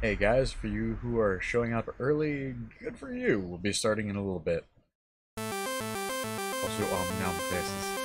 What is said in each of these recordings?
Hey guys, for you who are showing up early, good for you. We'll be starting in a little bit. Also, now faces.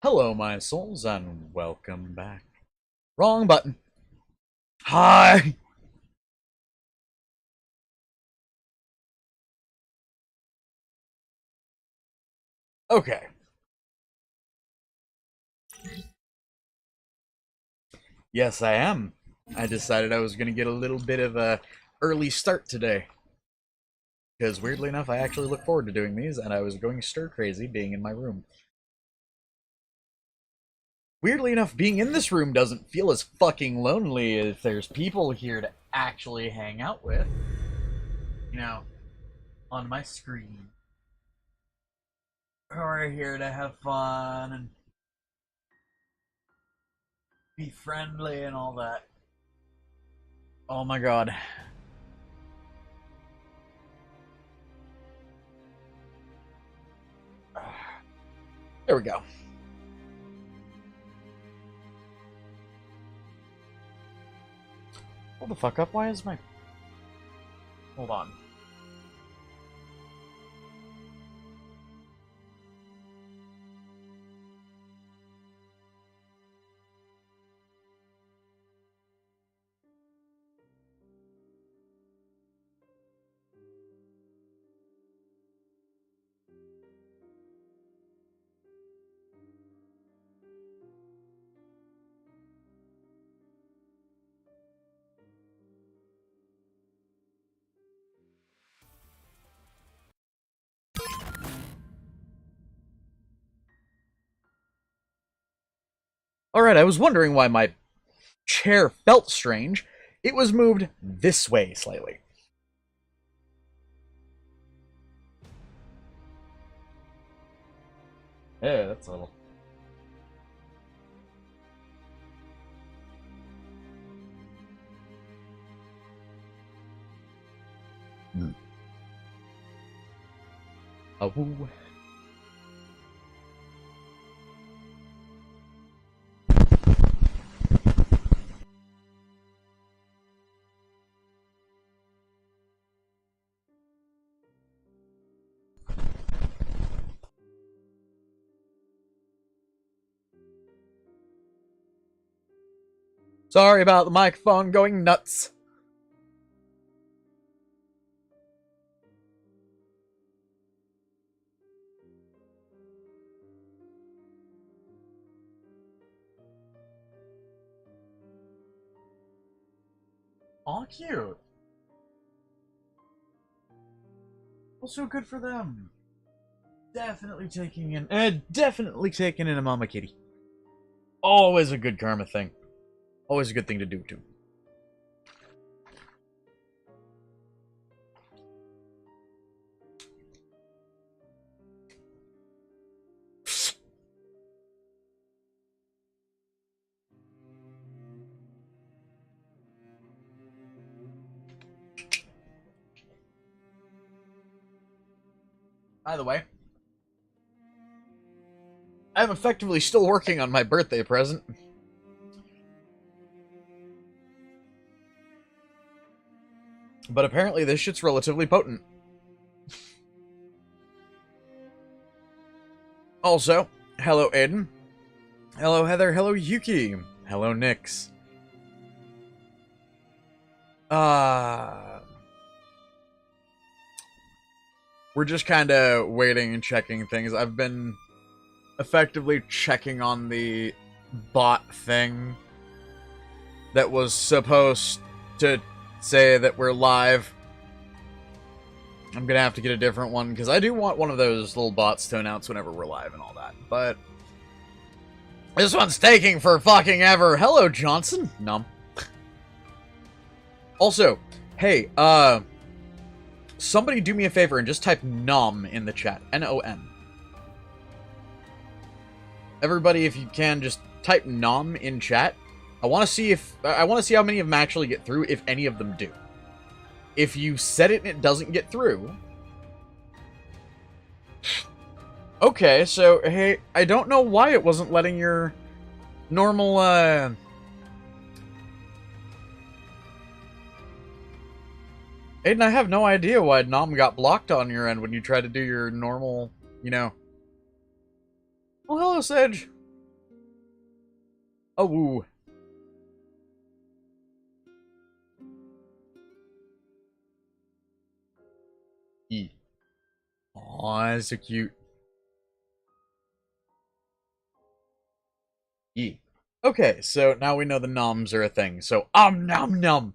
Hello, my souls, and welcome back. Wrong button. Hi! Okay. Yes, I am. I decided I was going to get a little bit of a early start today. Because weirdly enough, I actually look forward to doing these, and I was going stir crazy being in my room. Weirdly enough, being in this room doesn't feel as fucking lonely if there's people here to actually hang out with. You know, on my screen. Who are here to have fun and be friendly and all that. Oh my god. There we go. Hold the fuck up, why is my... Hold on. Alright, I was wondering why my chair felt strange. It was moved this way slightly. Yeah, that's a little... woo. Sorry about the microphone going nuts. Aw, cute. Also good for them. Definitely taking in a mama kitty. Always a good karma thing. Always a good thing to do too. By the way, I'm effectively still working on my birthday present. But apparently this shit's relatively potent. Also, hello Aiden. Hello Heather, hello Yuki. Hello Nyx. We're just kind of waiting and checking things. I've been effectively checking on the bot thing that was supposed to say that we're live. I'm gonna have to get a different one because I do want one of those little bots to announce whenever we're live and all that. But this one's taking for fucking ever. Hello, Johnson. Num. Also, hey, somebody do me a favor and just type nom in the chat. N-O-M. Everybody, if you can, just type nom in chat. I want to see how many of them actually get through, if any of them do. If you said it and it doesn't get through... Okay, so, hey, I don't know why it wasn't letting your normal, Aiden, I have no idea why nom got blocked on your end when you tried to do your normal, you know... Oh, hello, Sedge! Oh, woo. Aw, that's so cute. Yee. Okay, so now we know the noms are a thing. So, nom nom.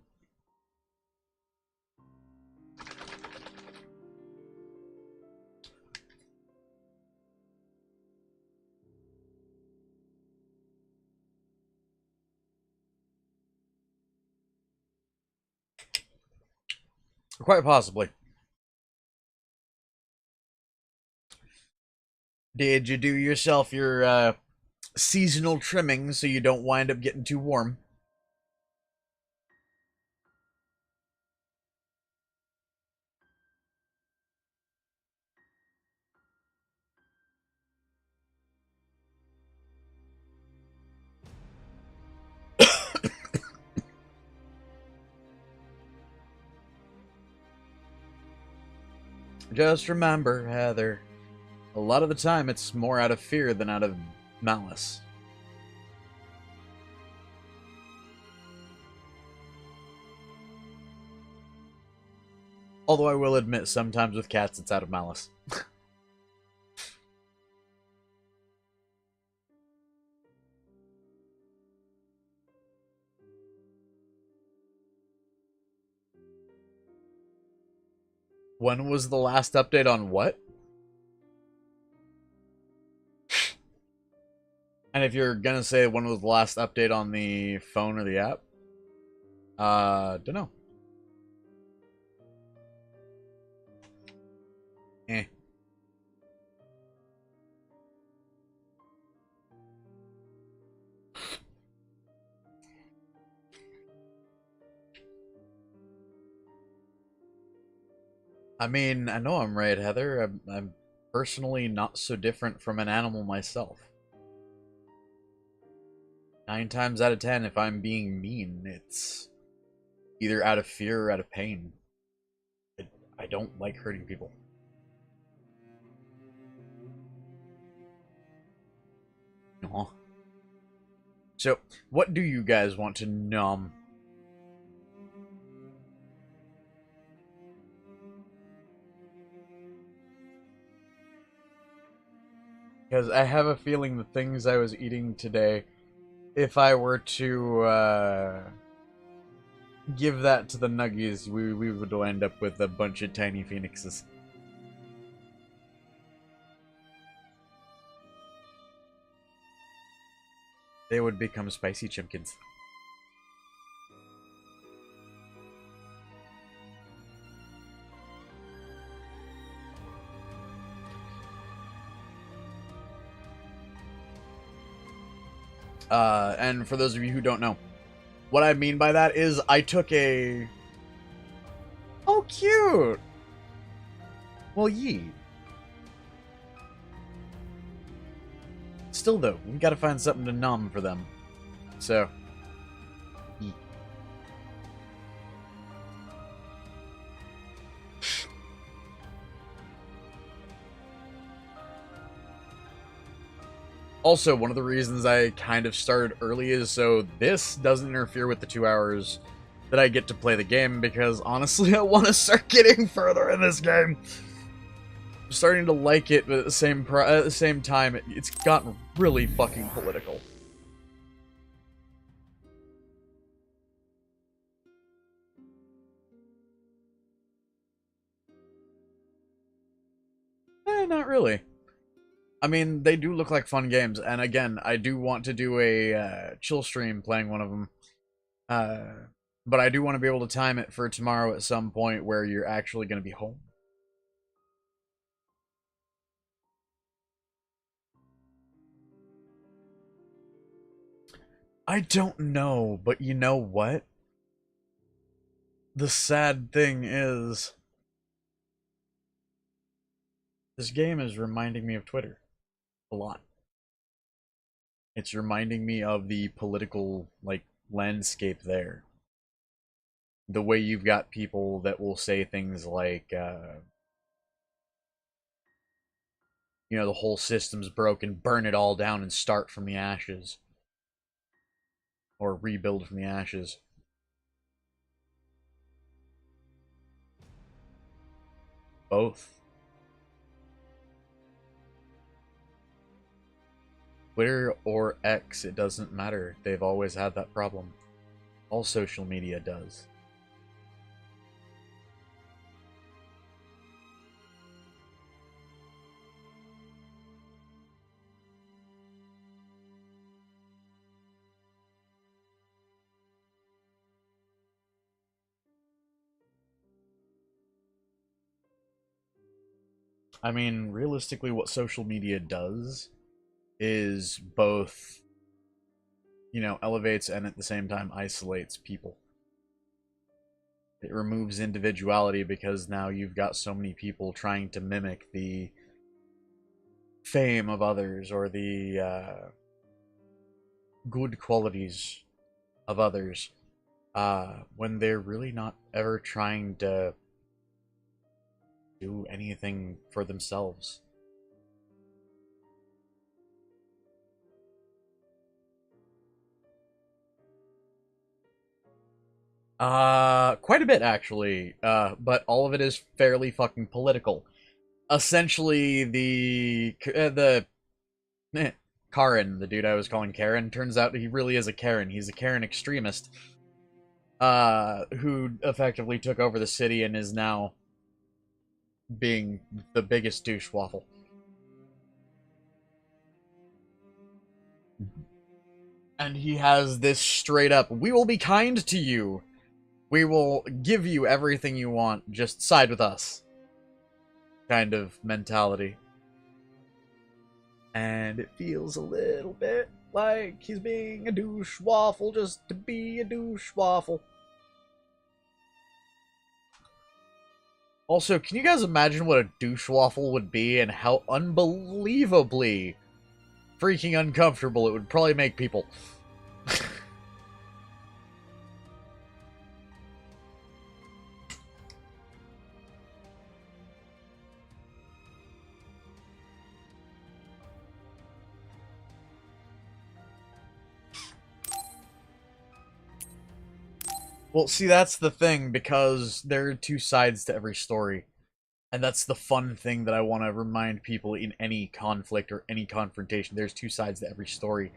Quite possibly. Did you do yourself your seasonal trimming so you don't wind up getting too warm? Just remember, Heather, a lot of the time it's more out of fear than out of malice. Although I will admit, sometimes with cats it's out of malice. When was the last update on what? And if you're gonna say when was the last update on the phone or the app? Dunno. Eh. I mean, I know I'm right, Heather. I'm personally not so different from an animal myself. 9 times out of 10, if I'm being mean, it's either out of fear or out of pain. I don't like hurting people. Aw. So, what do you guys want to numb? Because I have a feeling the things I was eating today, if I were to give that to the nuggies, we would end up with a bunch of tiny phoenixes. They would become spicy chimkins. And for those of you who don't know, what I mean by that is I took a... Oh, cute! Well, yee. Still, though, we gotta find something to numb for them. So... Yee. Also, one of the reasons I kind of started early is so this doesn't interfere with the 2 hours that I get to play the game, because honestly, I want to start getting further in this game. I'm starting to like it, but at the same time, it's gotten really fucking political. Not really. I mean, they do look like fun games, and again, I do want to do a chill stream playing one of them. But I do want to be able to time it for tomorrow at some point where you're actually going to be home. I don't know, but you know what? The sad thing is, this game is reminding me of Twitter a lot. It's reminding me of the political, like, landscape there. The way you've got people that will say things like, you know, the whole system's broken, burn it all down and start from the ashes. Or rebuild from the ashes. Both. Twitter or X, it doesn't matter. They've always had that problem. All social media does. I mean, realistically, what social media does is both, you know, elevates and at the same time isolates people. It removes individuality because now you've got so many people trying to mimic the fame of others or the good qualities of others when they're really not ever trying to do anything for themselves. Quite a bit actually, but all of it is fairly fucking political. Essentially, Karen, the dude I was calling Karen, turns out he really is a Karen. He's a Karen extremist, who effectively took over the city and is now being the biggest douche waffle. And he has this straight up, we will be kind to you. We will give you everything you want. Just side with us. Kind of mentality. And it feels a little bit like he's being a douche waffle just to be a douche waffle. Also, can you guys imagine what a douche waffle would be and how unbelievably freaking uncomfortable it would probably make people? Well, see, that's the thing, because there are two sides to every story. And that's the fun thing that I want to remind people in any conflict or any confrontation. There's two sides to every story.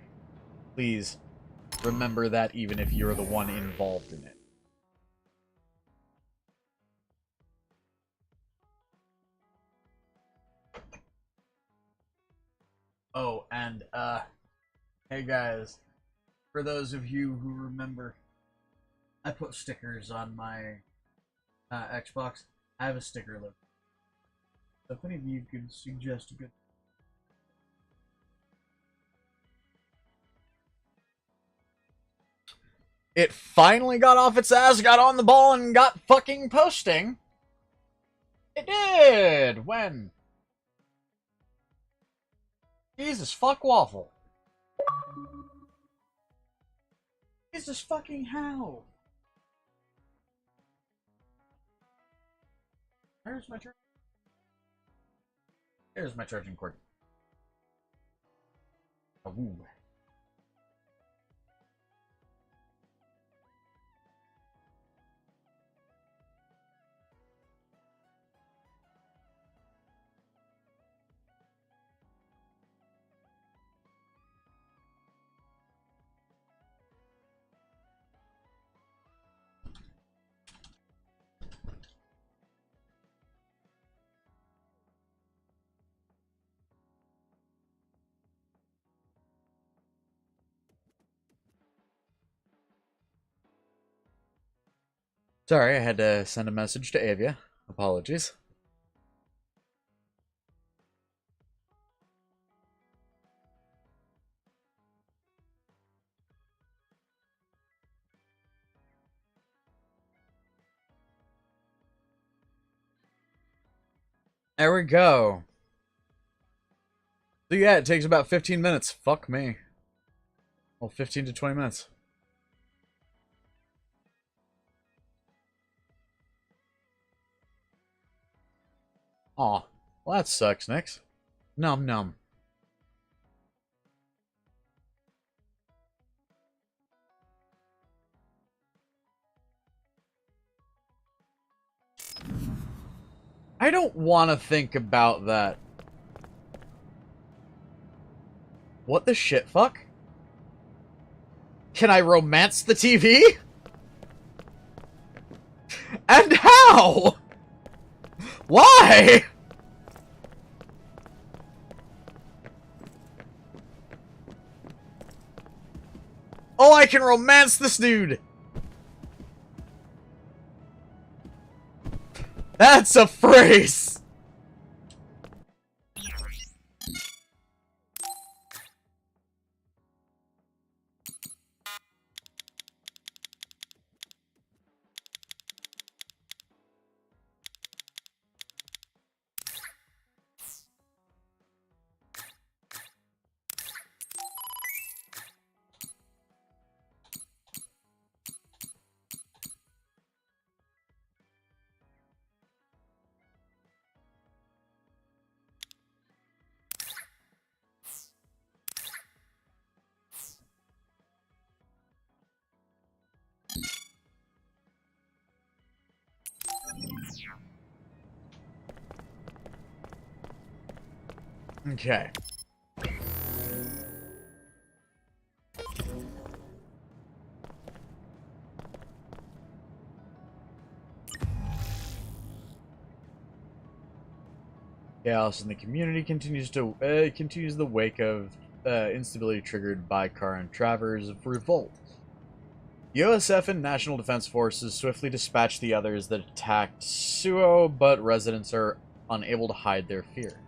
Please, remember that even if you're the one involved in it. Oh, and, hey guys, for those of you who remember, I put stickers on my Xbox. I have a sticker look. So if any of you could suggest a good... It finally got off its ass, got on the ball, and got fucking posting. It did! When? Jesus fuck waffle. Jesus fucking how? Where's my charger? There's my charging cord. Ooh. Sorry, I had to send a message to Avia. Apologies. There we go. So yeah, it takes about 15 minutes. Fuck me. Well, 15 to 20 minutes. Aw. Well, that sucks, Nix. Num num. I don't want to think about that. What the shit fuck? Can I romance the TV? And how? Why? Oh, I can romance this dude! That's a phrase! Okay. Chaos in the community continues the wake of instability triggered by Kara and Travers' revolt. The OSF and National Defense Forces swiftly dispatch the others that attacked Suo, but residents are unable to hide their fear.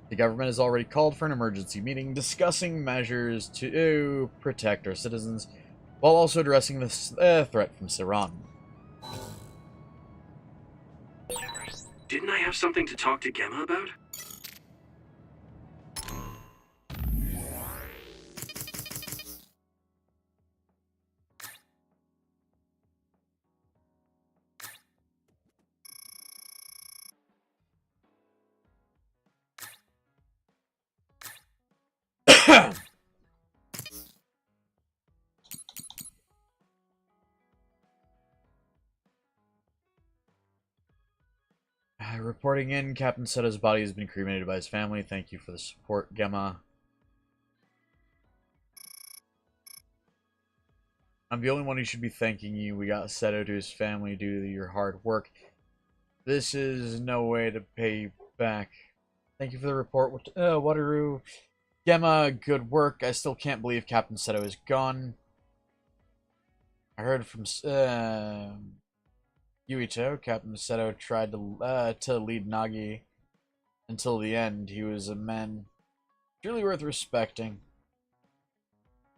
The government has already called for an emergency meeting discussing measures to protect our citizens, while also addressing the threat from Siran. Didn't I have something to talk to Gemma about? Reporting in, Captain Seto's body has been cremated by his family. Thank you for the support, Gemma. I'm the only one who should be thanking you. We got Seto to his family due to your hard work. This is no way to pay you back. Thank you for the report, Wataru. Gemma, good work. I still can't believe Captain Seto is gone. I heard from Yuito, Captain Seto tried to lead Nagi until the end. He was a man truly worth respecting.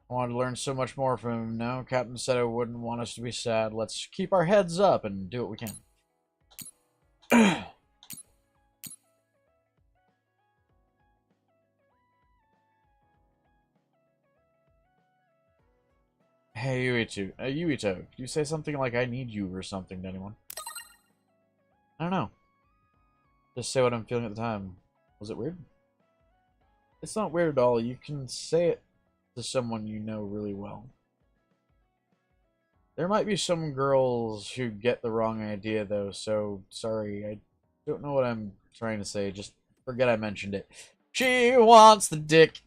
I wanted to learn so much more from him. No, Captain Seto wouldn't want us to be sad. Let's keep our heads up and do what we can. Hey, Yuito, could you say something like I need you or something to anyone? I don't know. Just say what I'm feeling at the time. Was it weird? It's not weird at all. You can say it to someone you know really well. There might be some girls who get the wrong idea, though, so sorry. I don't know what I'm trying to say. Just forget I mentioned it. She wants the dick.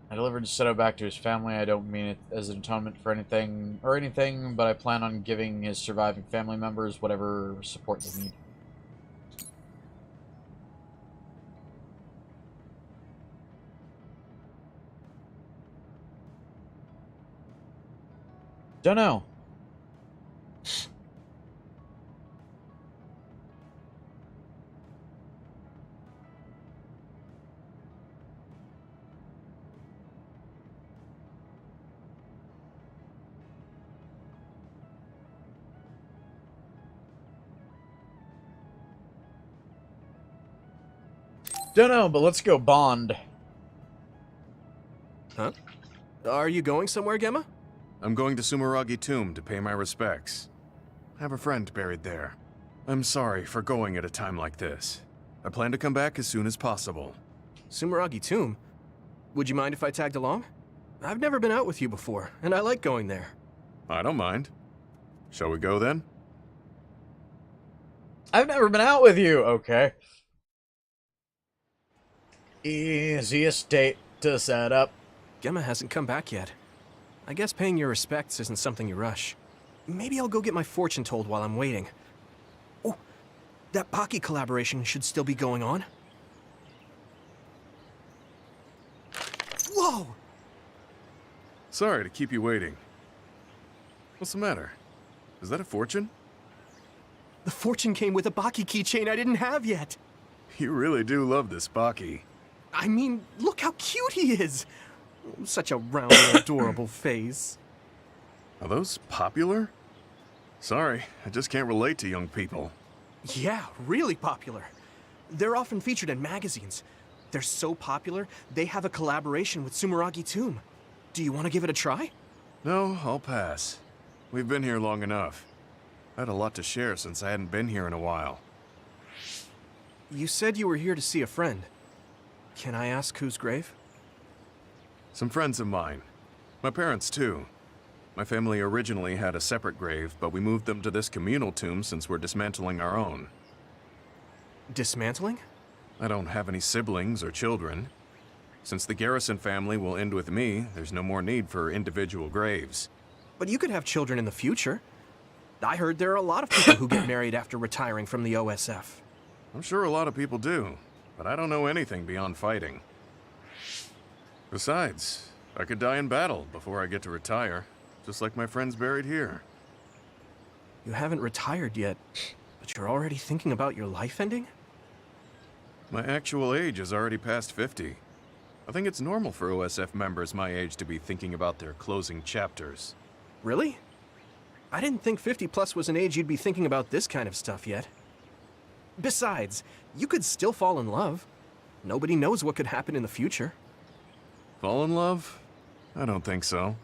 I delivered Seto back to his family. I don't mean it as an atonement for anything, but I plan on giving his surviving family members whatever support they need. Don't know. Don't know, but let's go bond. Huh? Are you going somewhere, Gemma? I'm going to Sumeragi Tomb to pay my respects. have a friend buried there. I'm sorry for going at a time like this. I plan to come back as soon as possible. Sumeragi Tomb? Would you mind if I tagged along? I've never been out with you before, and I like going there. I don't mind. Shall we go then? I've never been out with you. Okay. Easiest date to set up. Gemma hasn't come back yet. I guess paying your respects isn't something you rush. Maybe I'll go get my fortune told while I'm waiting. Oh, that Baki collaboration should still be going on. Whoa! Sorry to keep you waiting. What's the matter? Is that a fortune? The fortune came with a Baki keychain I didn't have yet. You really do love this Baki. I mean, look how cute he is. Such a round and adorable face. Are those popular? Sorry, I just can't relate to young people. Yeah, really popular. They're often featured in magazines. They're so popular, they have a collaboration with Sumeragi Tomb. Do you want to give it a try? No, I'll pass. We've been here long enough. I had a lot to share since I hadn't been here in a while. You said you were here to see a friend. Can I ask whose grave? Some friends of mine. My parents, too. My family originally had a separate grave, but we moved them to this communal tomb since we're dismantling our own. Dismantling? I don't have any siblings or children. Since the Garrison family will end with me, there's no more need for individual graves. But you could have children in the future. I heard there are a lot of people who get married after retiring from the OSF. I'm sure a lot of people do, but I don't know anything beyond fighting. Besides, I could die in battle before I get to retire, just like my friends buried here. You haven't retired yet, but you're already thinking about your life ending? My actual age is already past 50. I think it's normal for OSF members my age to be thinking about their closing chapters. Really? I didn't think 50 plus was an age you'd be thinking about this kind of stuff yet. Besides, you could still fall in love. Nobody knows what could happen in the future. Fall in love? I don't think so.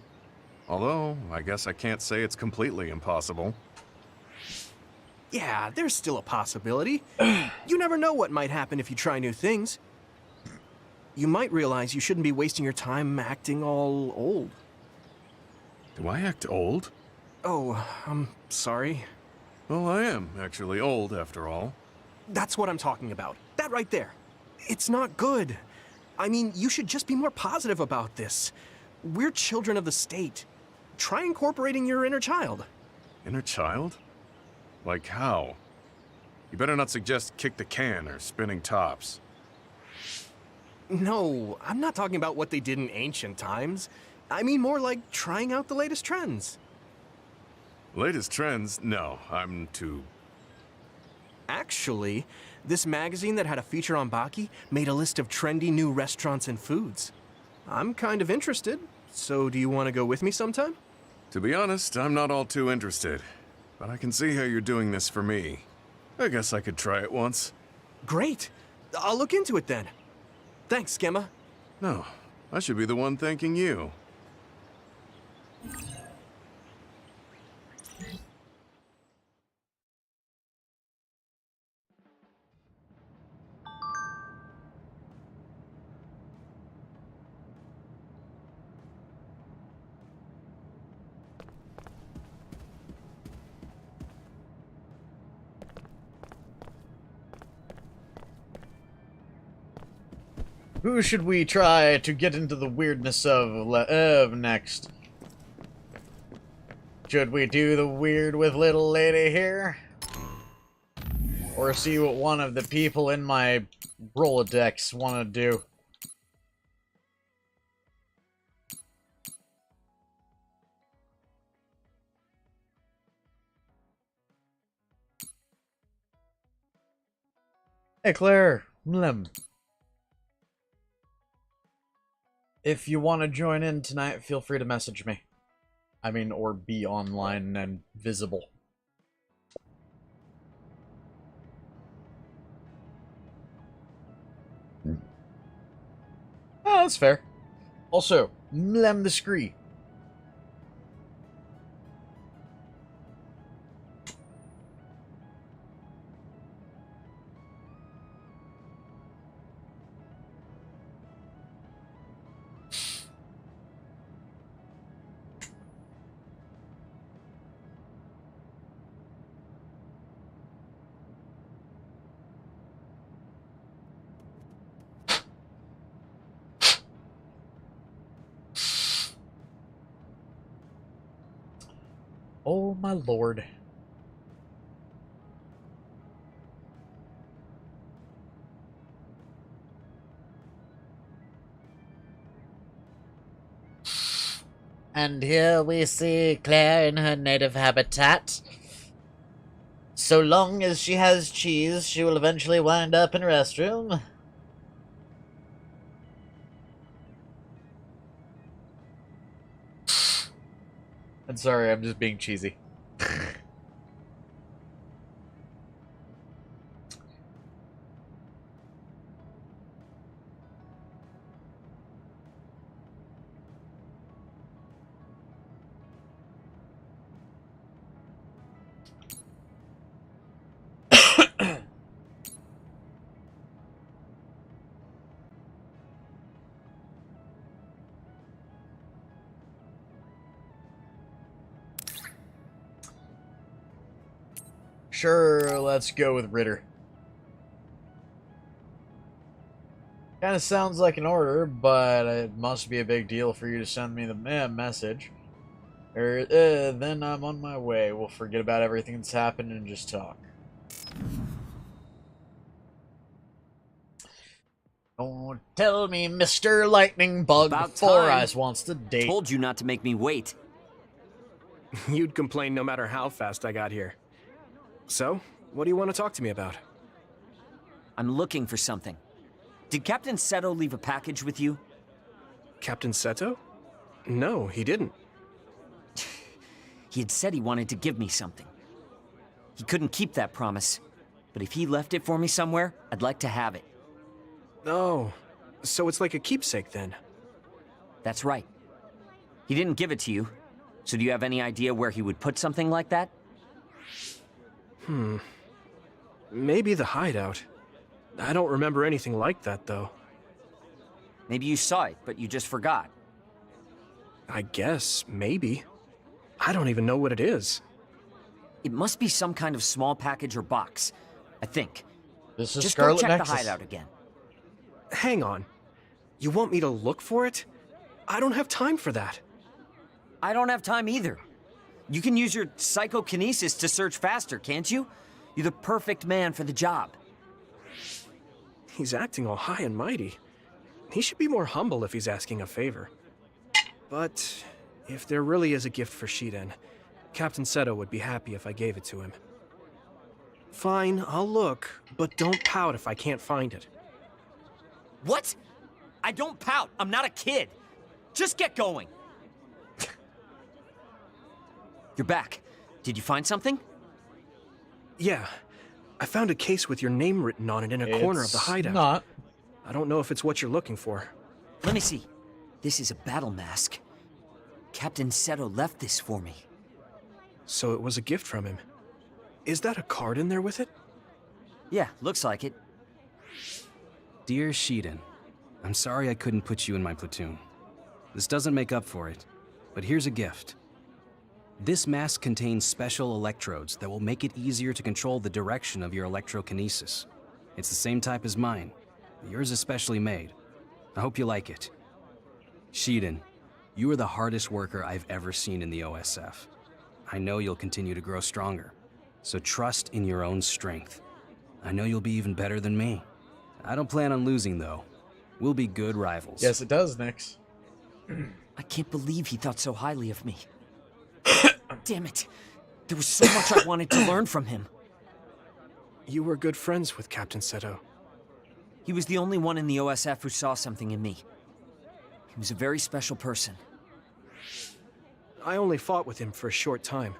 Although, I guess I can't say it's completely impossible. Yeah, there's still a possibility. You never know what might happen if you try new things. You might realize you shouldn't be wasting your time acting all old. Do I act old? Oh, I'm sorry. Well, I am actually old, after all. That's what I'm talking about. That right there. It's not good. I mean, you should just be more positive about this. We're children of the state. Try incorporating your inner child. Inner child? Like how? You better not suggest kick the can or spinning tops. No, I'm not talking about what they did in ancient times. I mean more like trying out the latest trends. Latest trends? No, I'm too... Actually, this magazine that had a feature on Baki made a list of trendy new restaurants and foods. I'm kind of interested, so do you want to go with me sometime? To be honest, I'm not all too interested. But I can see how you're doing this for me. I guess I could try it once. Great! I'll look into it then. Thanks, Gemma. No, I should be the one thanking you. Who should we try to get into the weirdness of next? Should we do the weird with little lady here? Or see what one of the people in my Rolodex want to do? Hey Claire, if you want to join in tonight, feel free to message me. I mean, or be online and visible. Oh, that's fair. Also, Mlem the Scree. Oh my lord. And here we see Claire in her native habitat. So long as she has cheese, she will eventually wind up in a restroom. I'm sorry, I'm just being cheesy. Sure, let's go with Ritter. Kind of sounds like an order, but it must be a big deal for you to send me the message. Then I'm on my way. We'll forget about everything that's happened and just talk. Don't tell me Mr. Lightning Bug About Four time. Eyes wants to date. Told you not to make me wait. You'd complain no matter how fast I got here. So, what do you want to talk to me about? I'm looking for something. Did Captain Seto leave a package with you? Captain Seto? No, he didn't. He had said he wanted to give me something. He couldn't keep that promise, but if he left it for me somewhere, I'd like to have it. Oh, so it's like a keepsake then? That's right. He didn't give it to you, so do you have any idea where he would put something like that? Maybe the hideout. I don't remember anything like that, though. Maybe you saw it, but you just forgot. I guess, maybe. I don't even know what it is. It must be some kind of small package or box, I think. This is Just Scarlet go check Nexus. the hideout again. Hang on. You want me to look for it? I don't have time for that. I don't have time either. You can use your psychokinesis to search faster, can't you? You're the perfect man for the job. He's acting all high and mighty. He should be more humble if he's asking a favor. But if there really is a gift for Shiden, Captain Seto would be happy if I gave it to him. Fine, I'll look, but don't pout if I can't find it. What? I don't pout. I'm not a kid. Just get going. You're back. Did you find something? Yeah, I found a case with your name written on it in a corner of the hideout. Not. I don't know if it's what you're looking for. Let me see. This is a battle mask. Captain Seto left this for me. So it was a gift from him. Is that a card in there with it? Yeah, looks like it. Dear Shiden, I'm sorry I couldn't put you in my platoon. This doesn't make up for it, but here's a gift. This mask contains special electrodes that will make it easier to control the direction of your electrokinesis. It's the same type as mine. Yours is specially made. I hope you like it. Shiden, you are the hardest worker I've ever seen in the OSF. I know you'll continue to grow stronger, so trust in your own strength. I know you'll be even better than me. I don't plan on losing, though. We'll be good rivals. Yes, it does, Nix. I can't believe he thought so highly of me. Damn it. There was so much I wanted to learn from him. You were good friends with Captain Seto. He was the only one in the OSF who saw something in me. He was a very special person. I only fought with him for a short time,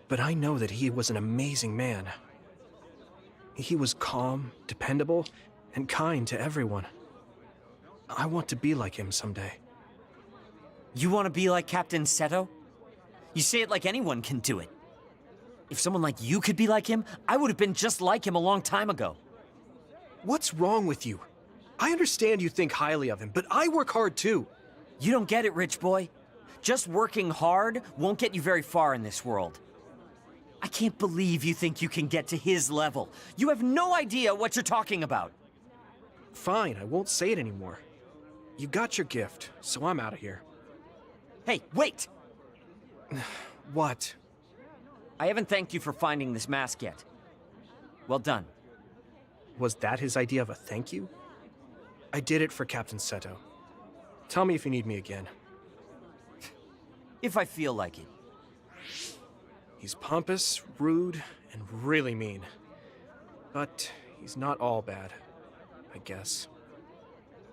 but I know that he was an amazing man. He was calm, dependable, and kind to everyone. I want to be like him someday. You want to be like Captain Seto? You say it like anyone can do it. If someone like you could be like him, I would have been just like him a long time ago. What's wrong with you? I understand you think highly of him, but I work hard too. You don't get it, rich boy. Just working hard won't get you very far in this world. I can't believe you think you can get to his level. You have no idea what you're talking about. Fine, I won't say it anymore. You got your gift, so I'm out of here. Hey, wait! What? I haven't thanked you for finding this mask yet. Well done. Was that his idea of a thank you? I did it for Captain Seto. Tell me if you need me again. If I feel like it. He's pompous, rude, and really mean. But he's not all bad, I guess.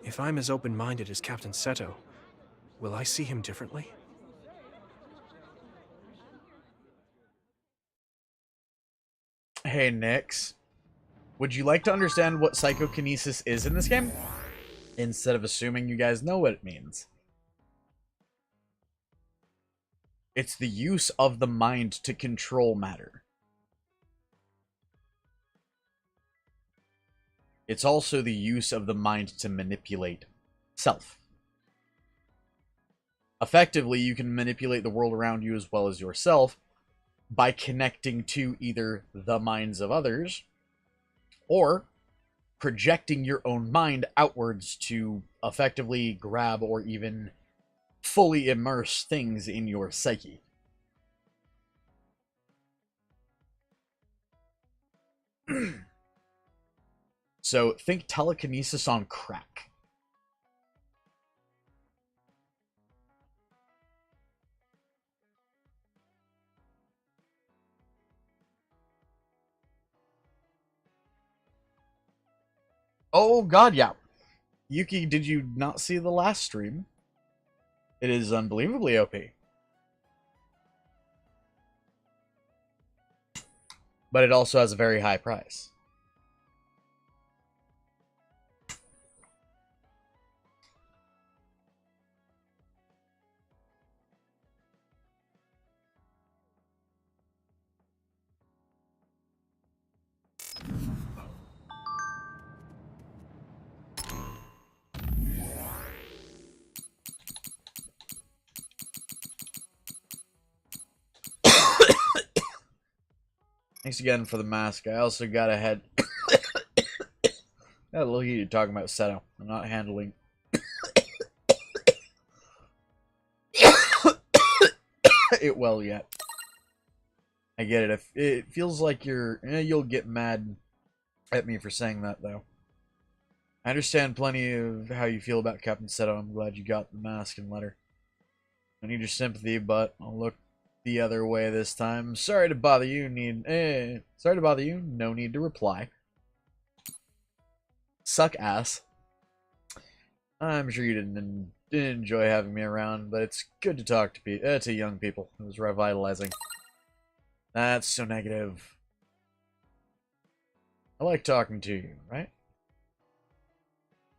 If I'm as open-minded as Captain Seto, will I see him differently? Hey, Nix. Would you like to understand what psychokinesis is in this game? Instead of assuming you guys know what it means. It's the use of the mind to control matter. It's also the use of the mind to manipulate self. Effectively, you can manipulate the world around you as well as yourself by connecting to either the minds of others or projecting your own mind outwards to effectively grab or even fully immerse things in your psyche. So think telekinesis on crack. Oh god, yeah. Yuki, did you not see the last stream? It is unbelievably OP. But it also has a very high price. Thanks again for the mask. I also got a head. Got a little heated talking about Seto. I'm not handling it well yet. I get it. It feels like you'll get mad at me for saying that, though. I understand plenty of how you feel about Captain Seto. I'm glad you got the mask and letter. I need your sympathy, but I'll look the other way this time. Sorry to bother you. Sorry to bother you. No need to reply. Suck ass. I'm sure you didn't enjoy having me around, but it's good to talk to young people. It was revitalizing. That's so negative. I like talking to you, right?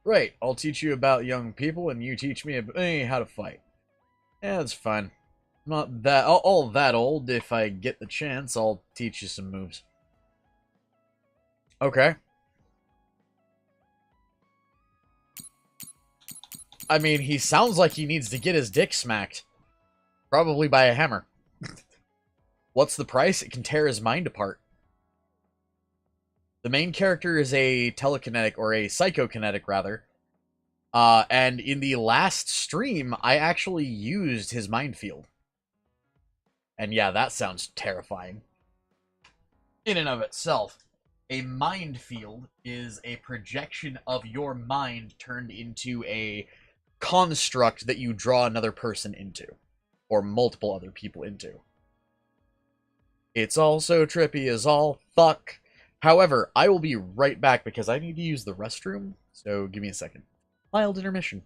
Right, I'll teach you about young people, and you teach me how to fight. Yeah, that's fine. I'm not that all that old. If I get the chance, I'll teach you some moves. Okay. I mean, he sounds like he needs to get his dick smacked. Probably by a hammer. What's the price? It can tear his mind apart. The main character is a telekinetic, or a psychokinetic, rather. And in the last stream, I actually used his mind field. And yeah, that sounds terrifying. In and of itself. A mind field is a projection of your mind turned into a construct that you draw another person into. Or multiple other people into. It's all so trippy as all fuck. However, I will be right back because I need to use the restroom. So give me a second. Mild intermission.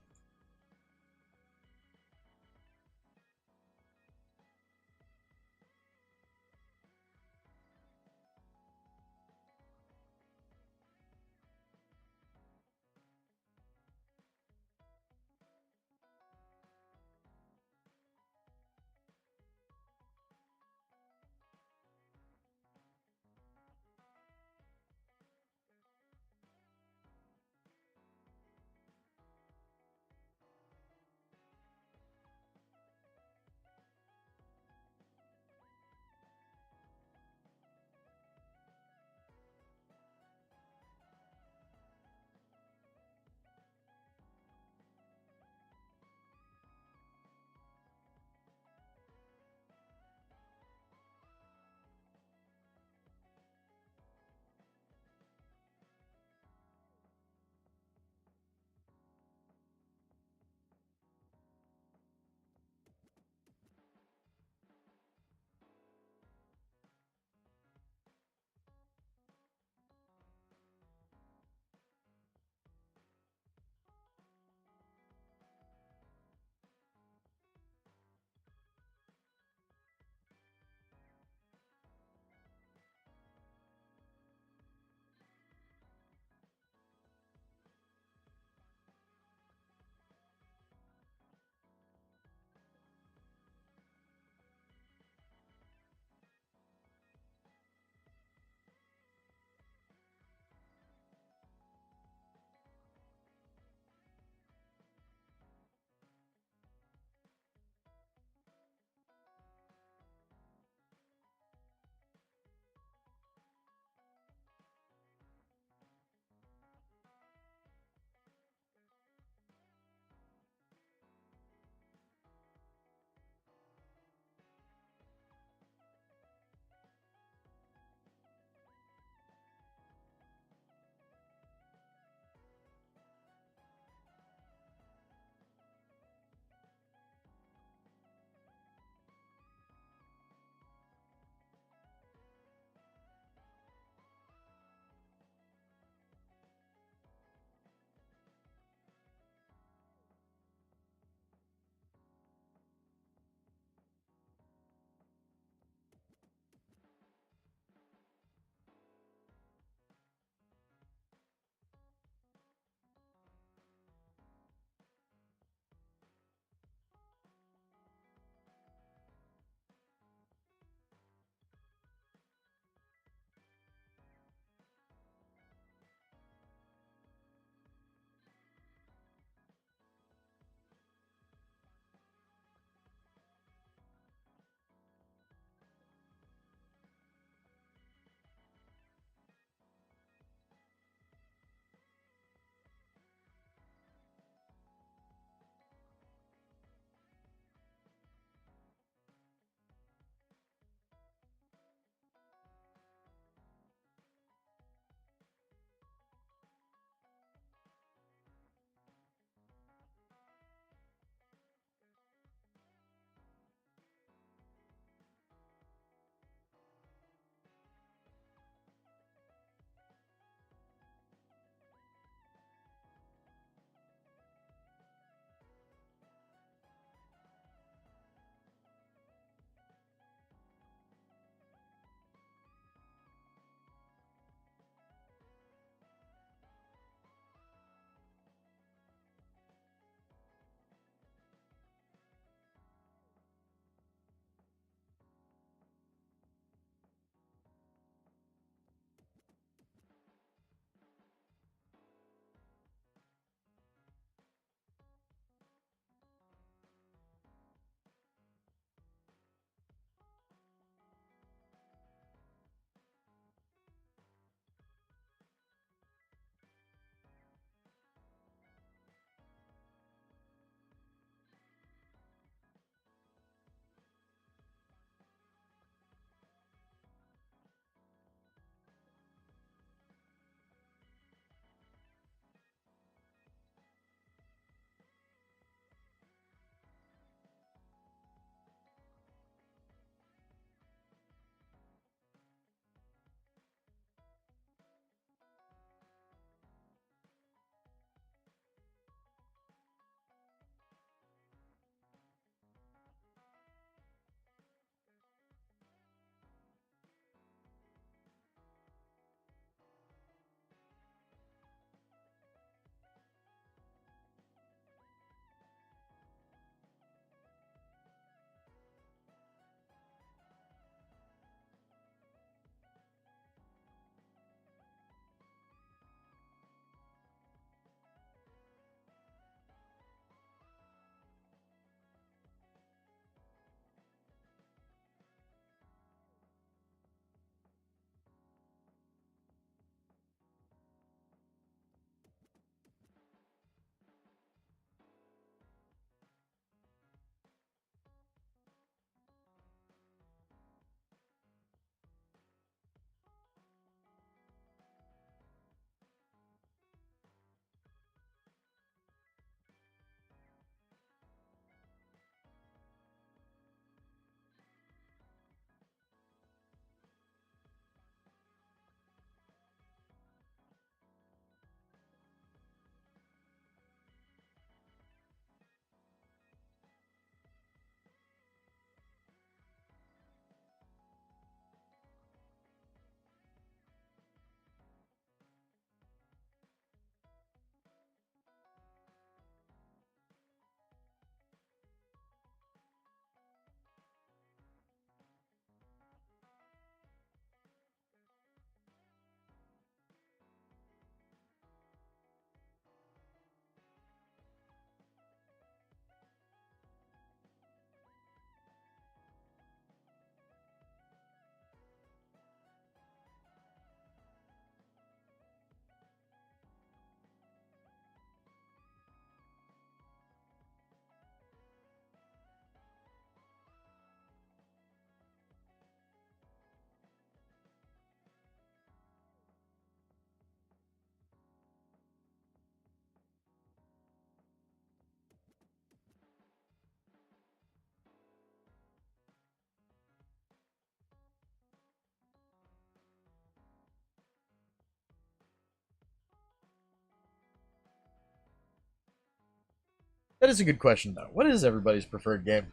That is a good question, though. What is everybody's preferred game?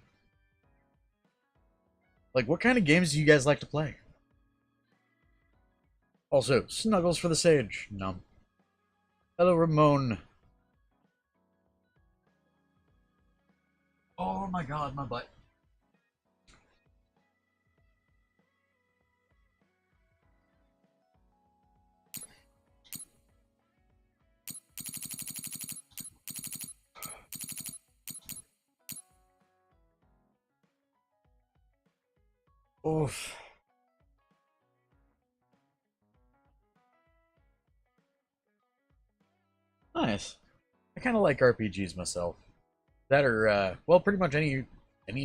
Like, what kind of games do you guys like to play? Also, snuggles for the sage. No. Hello, Ramon. Oh my god, my butt. Oof. Nice. I kind of like RPGs myself. That or, well, pretty much any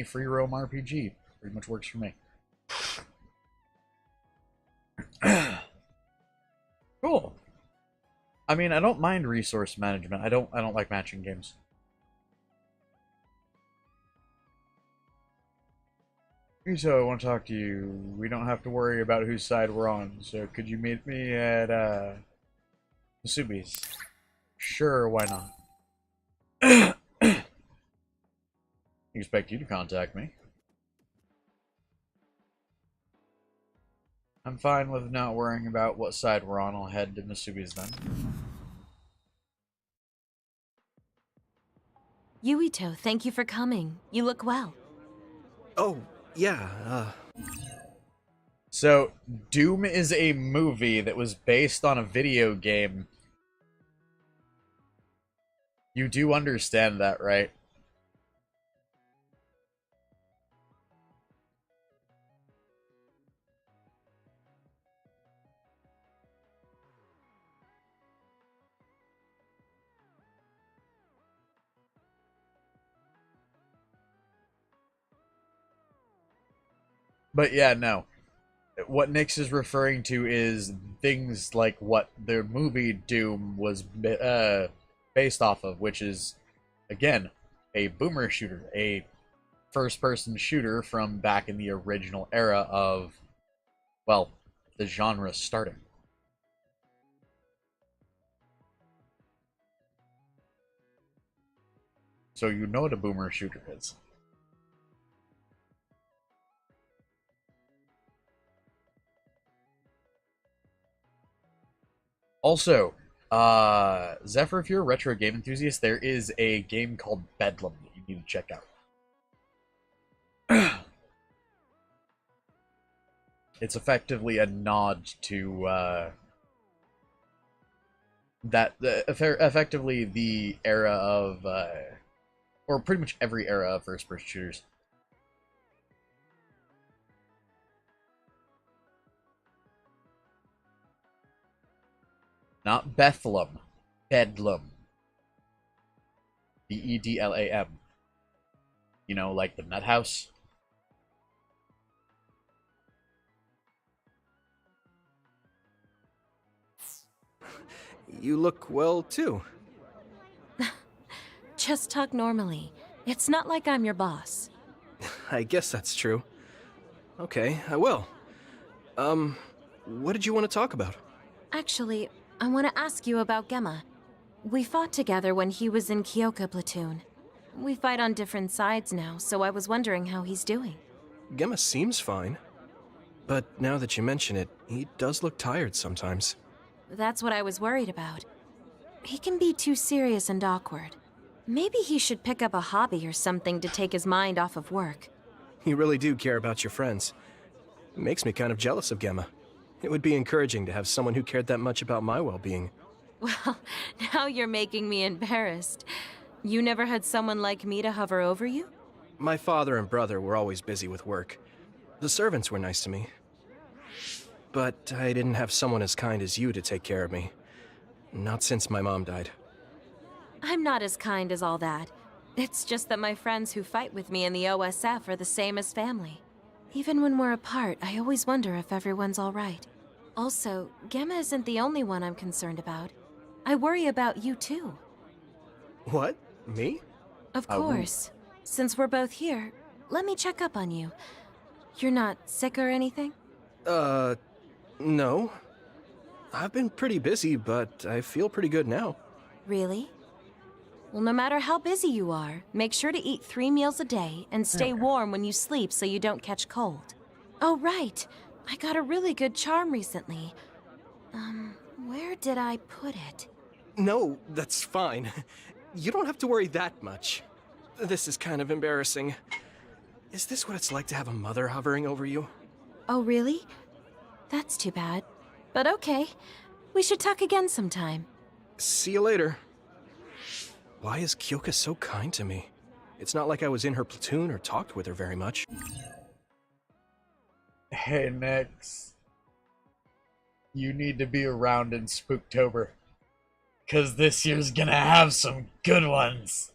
free roam RPG pretty much works for me. Cool. I mean, I don't mind resource management. I don't like matching games. So I want to talk to you. We don't have to worry about whose side we're on. So could you meet me at Masubi's? Sure, why not? Expect you to contact me. I'm fine with not worrying about what side we're on. I'll head to Masubi's then. Yuito, thank you for coming. You look well. Oh, yeah, So, Doom is a movie that was based on a video game. You do understand that, right? But yeah, no. What Nyx is referring to is things like what the movie Doom was based off of, which is, again, a boomer shooter, a first-person shooter from back in the original era of, well, the genre starting. So you know what a boomer shooter is. Also, Zephyr, if you're a retro game enthusiast, there is a game called Bedlam that you need to check out. It's effectively a nod to effectively the era of, or pretty much every era of first-person shooters. Not Bethlehem. Bedlam. Bedlam. You know, like the nut house? you look well, too. Just talk normally. It's not like I'm your boss. I guess that's true. Okay, I will. What did you want to talk about? Actually, I want to ask you about Gemma. We fought together when he was in Kyoka platoon. We fight on different sides now, so I was wondering how he's doing. Gemma seems fine. But now that you mention it, he does look tired sometimes. That's what I was worried about. He can be too serious and awkward. Maybe he should pick up a hobby or something to take his mind off of work. You really do care about your friends. It makes me kind of jealous of Gemma. It would be encouraging to have someone who cared that much about my well-being. Well, now you're making me embarrassed. You never had someone like me to hover over you? My father and brother were always busy with work. The servants were nice to me. But I didn't have someone as kind as you to take care of me. Not since my mom died. I'm not as kind as all that. It's just that my friends who fight with me in the OSF are the same as family. Even when we're apart, I always wonder if everyone's all right. Also, Gemma isn't the only one I'm concerned about. I worry about you too. What? Me? Of course. Since we're both here, let me check up on you. You're not sick or anything? No. I've been pretty busy, but I feel pretty good now. Really? Well, no matter how busy you are, make sure to eat 3 meals a day and stay warm when you sleep so you don't catch cold. Oh, right. I got a really good charm recently. Where did I put it? No, that's fine. You don't have to worry that much. This is kind of embarrassing. Is this what it's like to have a mother hovering over you? Oh, really? That's too bad. But okay. We should talk again sometime. See you later. Why is Kyoka so kind to me? It's not like I was in her platoon or talked with her very much. Hey, Nix. You need to be around in Spooktober. 'Cause this year's gonna have some good ones.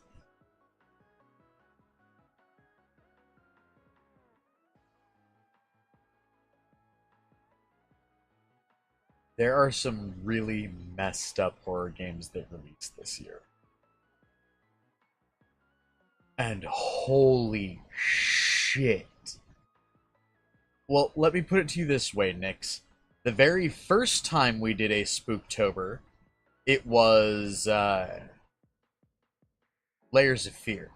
There are some really messed up horror games that released this year. And holy shit. Well, let me put it to you this way, Nix. The very first time we did a Spooktober, it was Layers of Fear.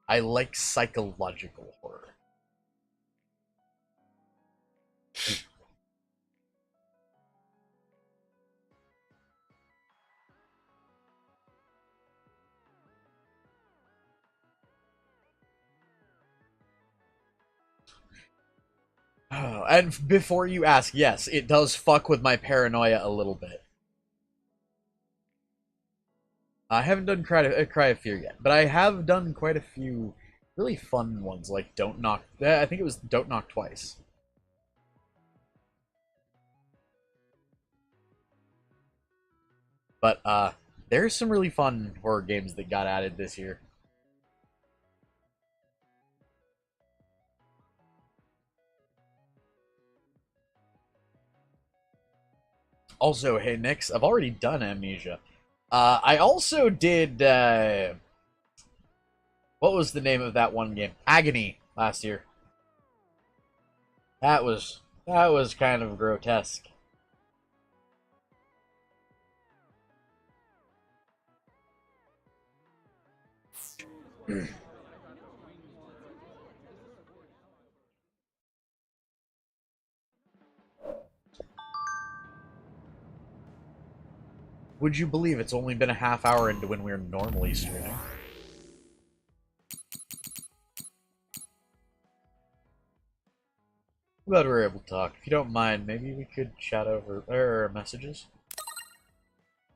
I like psychological horror. Oh, and before you ask, yes, it does fuck with my paranoia a little bit. I haven't done Cry of Fear yet, but I have done quite a few really fun ones, like Don't Knock... I think it was Don't Knock Twice. But, there's some really fun horror games that got added this year. Also, hey, Nix, I've already done Amnesia. I also did, what was the name of that one game? Agony, last year. That was kind of grotesque. Would you believe it's only been a half hour into when we're normally streaming? Glad we're able to talk. If you don't mind, maybe we could chat over messages.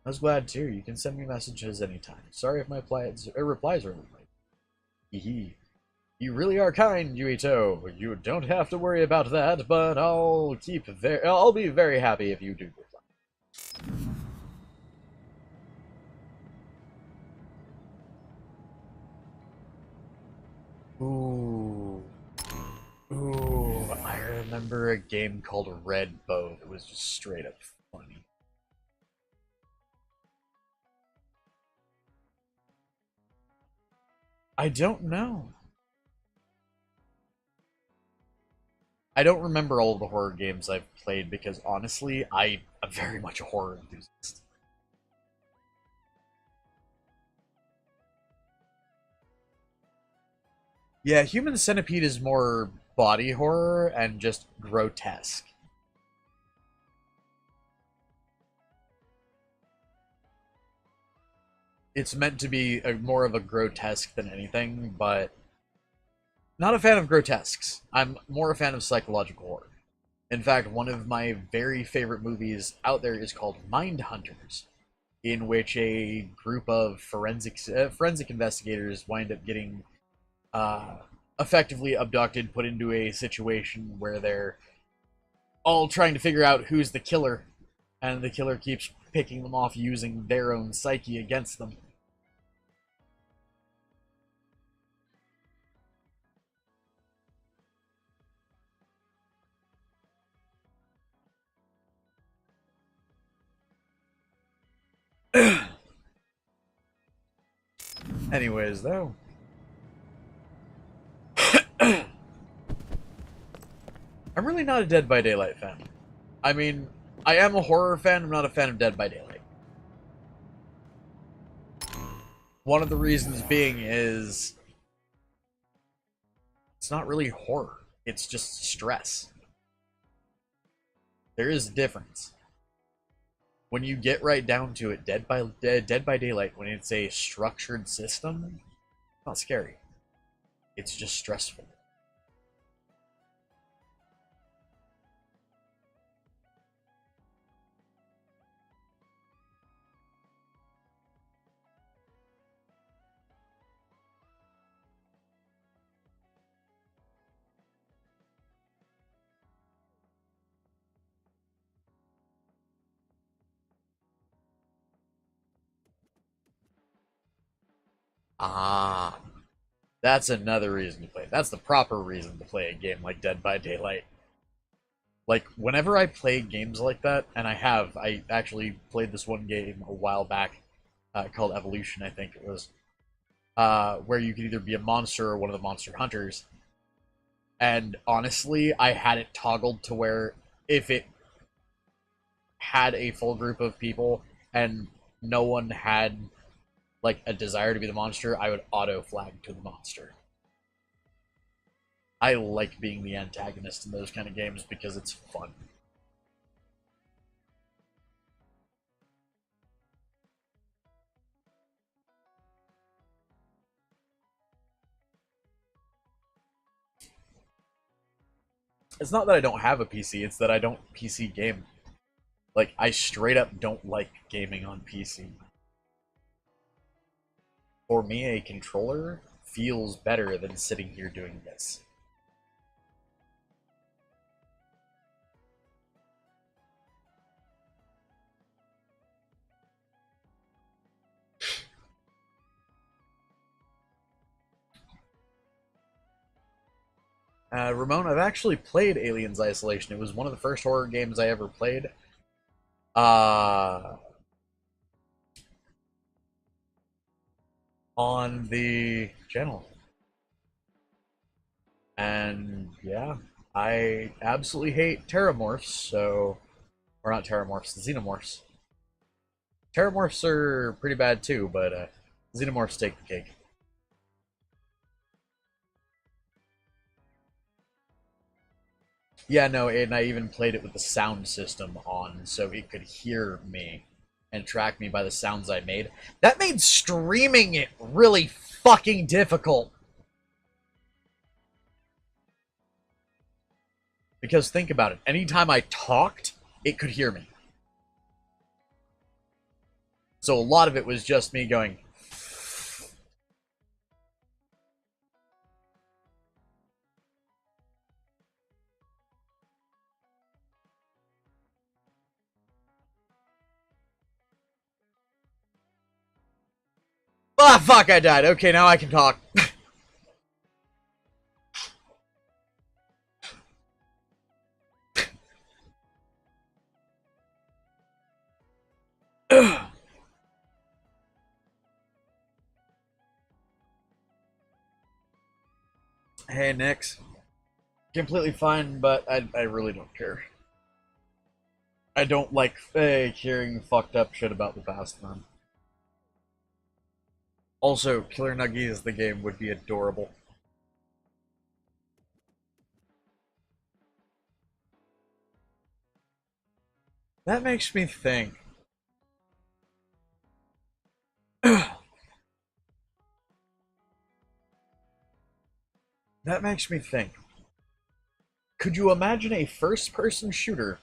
I was glad too. You can send me messages anytime. Sorry if my replies are late. Hee. You really are kind, Yuito. You don't have to worry about that, but I'll be very happy if you do reply. Ooh, I remember a game called Red Bow that was just straight up funny. I don't know. I don't remember all the horror games I've played because, honestly, I'm very much a horror enthusiast. Yeah, Human Centipede is more body horror and just grotesque. It's meant to be more of a grotesque than anything, but not a fan of grotesques. I'm more a fan of psychological horror. In fact, one of my very favorite movies out there is called Mindhunters, in which a group of forensic investigators wind up getting effectively abducted, put into a situation where they're all trying to figure out who's the killer, and the killer keeps picking them off using their own psyche against them. Anyways, though. I'm really not a Dead by Daylight fan. I mean, I am a horror fan, I'm not a fan of Dead by Daylight. One of the reasons being is it's not really horror. It's just stress. There is a difference. When you get right down to it, Dead by Daylight, when it's a structured system, it's not scary. It's just stressful. Ah, that's another reason to play. That's the proper reason to play a game like Dead by Daylight. Like, whenever I play games like that, and I actually played this one game a while back called Evolution, I think it was, where you could either be a monster or one of the monster hunters. And honestly, I had it toggled to where if it had a full group of people and no one had like a desire to be the monster, I would auto flag to the monster. I like being the antagonist in those kind of games because it's fun. It's not that I don't have a PC, it's that I don't PC game. Like, I straight up don't like gaming on PC. For me, a controller feels better than sitting here doing this. Ramon, I've actually played Aliens Isolation. It was one of the first horror games I ever played. On the channel. And yeah, I absolutely hate terramorphs, so... Or not terramorphs, xenomorphs. Terramorphs are pretty bad too, but xenomorphs take the cake. Yeah, no, and I even played it with the sound system on, so it could hear me and track me by the sounds I made. That made streaming it really fucking difficult. Because think about it, anytime I talked, it could hear me. So a lot of it was just me going... Ah, fuck, I died. Okay, now I can talk. Hey, Nix. Completely fine, but I really don't care. I don't like hearing fucked up shit about the past, man. Also, Killer Nuggies, the game, would be adorable. That makes me think. That makes me think. Could you imagine a first-person shooter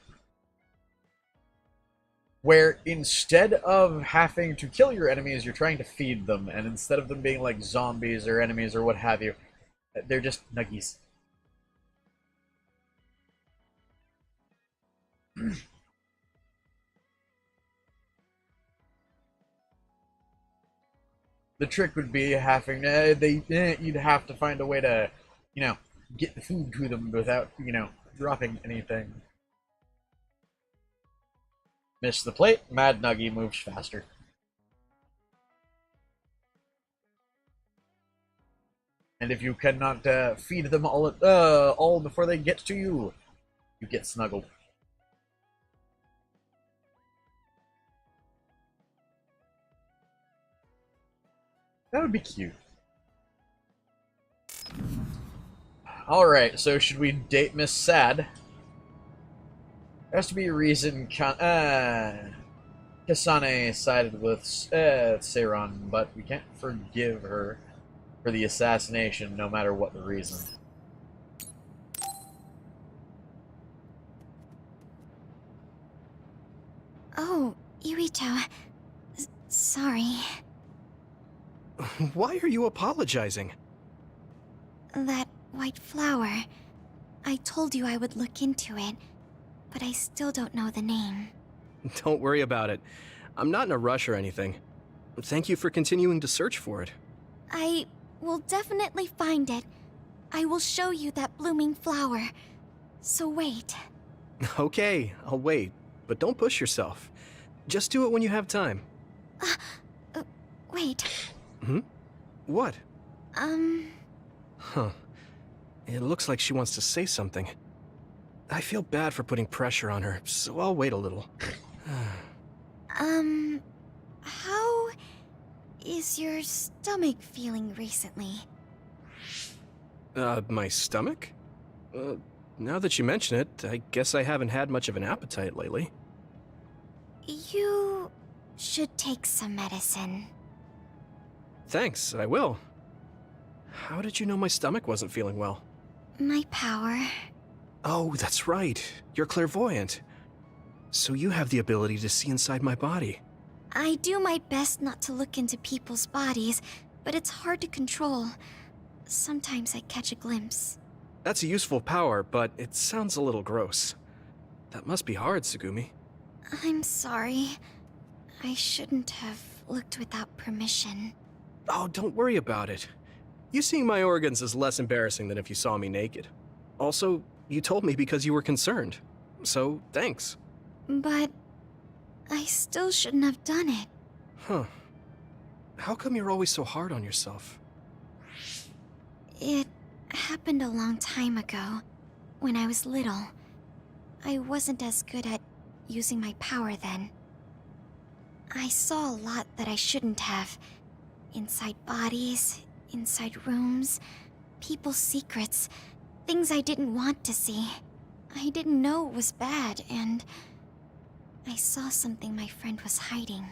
where instead of having to kill your enemies, you're trying to feed them, and instead of them being like zombies or enemies or what have you, they're just nuggies. The trick would be having you'd have to find a way to, get the food to them without, dropping anything. Miss the plate, Mad Nuggy moves faster. And if you cannot feed them all before they get to you, you get snuggled. would be cute. Alright, so should we date Miss Sad? There has to be a reason Kasane sided with Seiron, but we can't forgive her for the assassination, no matter what the reason. Oh, Yuito. Sorry. Why are you apologizing? That white flower. I told you I would look into it, but I still don't know the name. Don't worry about it. I'm not in a rush or anything. Thank you for continuing to search for it. I will definitely find it. I will show you that blooming flower. So wait. Okay, I'll wait. But don't push yourself. Just do it when you have time. Wait. Hmm? What? Huh. It looks like she wants to say something. I feel bad for putting pressure on her, so I'll wait a little. How is your stomach feeling recently? My stomach? Now that you mention it, I guess I haven't had much of an appetite lately. You should take some medicine. Thanks, I will. How did you know my stomach wasn't feeling well? My power. Oh, that's right. You're clairvoyant. So you have the ability to see inside my body. I do my best not to look into people's bodies, but it's hard to control. Sometimes I catch a glimpse. That's a useful power, but it sounds a little gross. That must be hard, Tsugumi. I'm sorry. I shouldn't have looked without permission. Oh, don't worry about it. You seeing my organs is less embarrassing than if you saw me naked. Also, you told me because you were concerned. So, thanks. But I still shouldn't have done it. Huh. How come you're always so hard on yourself? It happened a long time ago, when I was little. I wasn't as good at using my power then. I saw a lot that I shouldn't have. Inside bodies, inside rooms, people's secrets, things I didn't want to see. I didn't know it was bad, and I saw something my friend was hiding.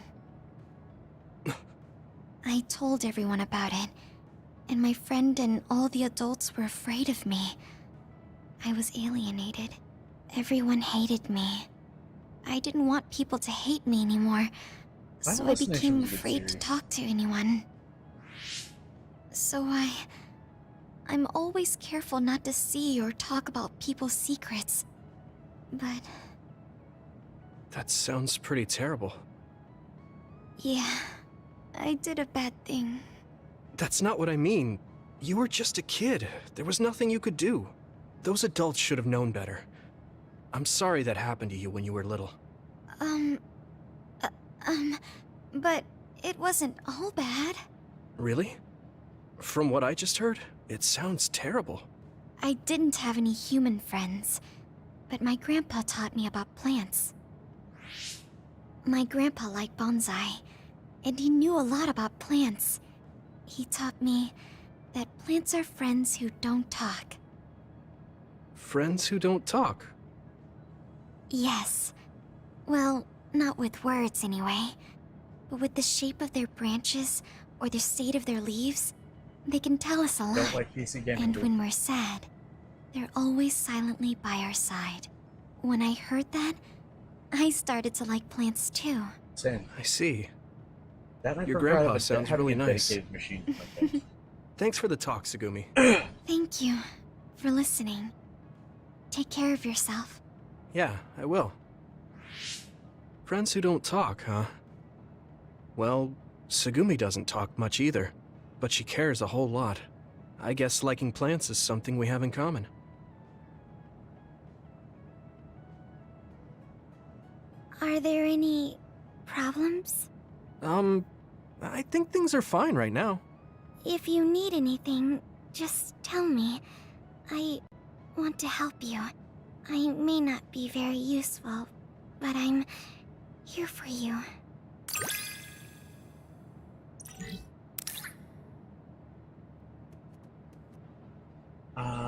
I told everyone about it, and my friend and all the adults were afraid of me. I was alienated. Everyone hated me. I didn't want people to hate me anymore, so I became afraid to talk to anyone. So I'm always careful not to see or talk about people's secrets. But... That sounds pretty terrible. yeah, I did a bad thing. That's not what I mean. You were just a kid. There was nothing you could do. Those adults should have known better. I'm sorry that happened to you when you were little. But it wasn't all bad. Really? From what I just heard, it sounds terrible. I didn't have any human friends, but my grandpa taught me about plants. My grandpa liked bonsai, and he knew a lot about plants. He taught me that plants are friends who don't talk. Friends who don't talk? Yes. Well, not with words anyway. But with the shape of their branches or the state of their leaves, they can tell us a lot. Don't like PC gaming. And when we're sad, they're always silently by our side. When I heard that, I started to like plants too. Same. I see. That Your grandpa sounds really nice. Machine like that. Thanks for the talk, Tsugumi. Thank you for listening. Take care of yourself. Yeah, I will. Friends who don't talk, huh? Well, Tsugumi doesn't talk much either, but she cares a whole lot. I guess liking plants is something we have in common. Are there any problems? I think things are fine right now. If you need anything, just tell me. I want to help you. I may not be very useful, but I'm here for you.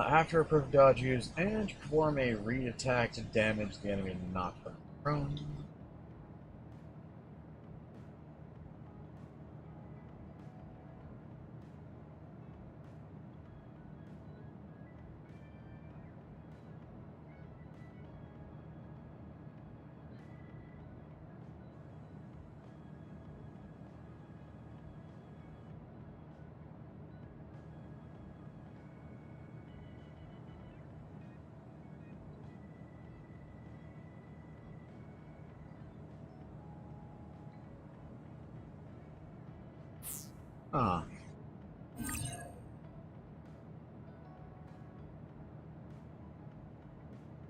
After a perfect dodge used and perform a re-attack to damage the enemy not prone. Ah.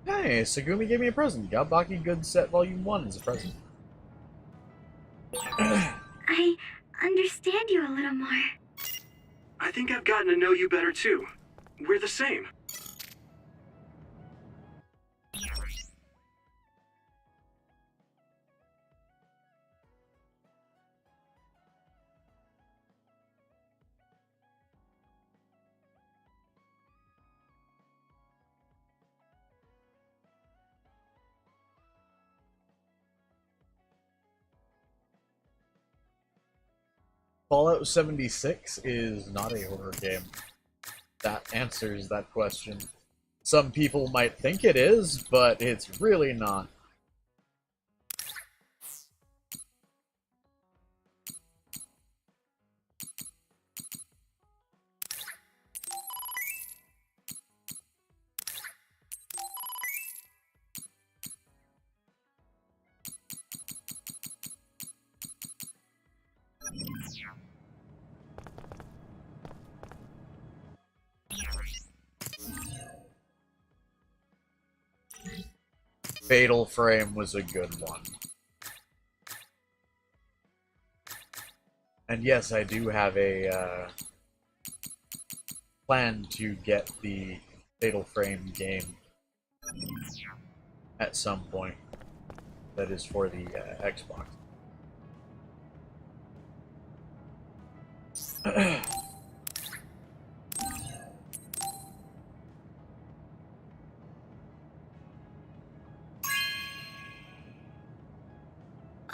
Hey, Sagumi gave me a present. Got Baki Good Set Volume 1 as a present. I understand you a little more. I think I've gotten to know you better too. We're the same. Fallout 76 is not a horror game. That answers that question. Some people might think it is, but it's really not. Fatal Frame was a good one. And yes, I do have a plan to get the Fatal Frame game at some point. That is for the Xbox.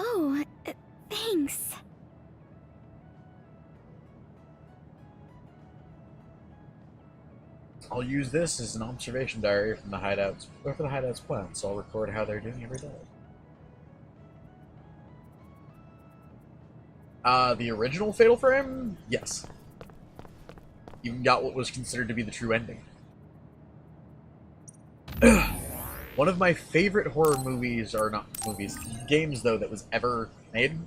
Oh, thanks. I'll use this as an observation diary from the hideouts, or for the hideouts plan, so I'll record how they're doing every day. The original Fatal Frame? Yes. Even got what was considered to be the true ending. One of my favorite horror movies, or not movies, games though, that was ever made,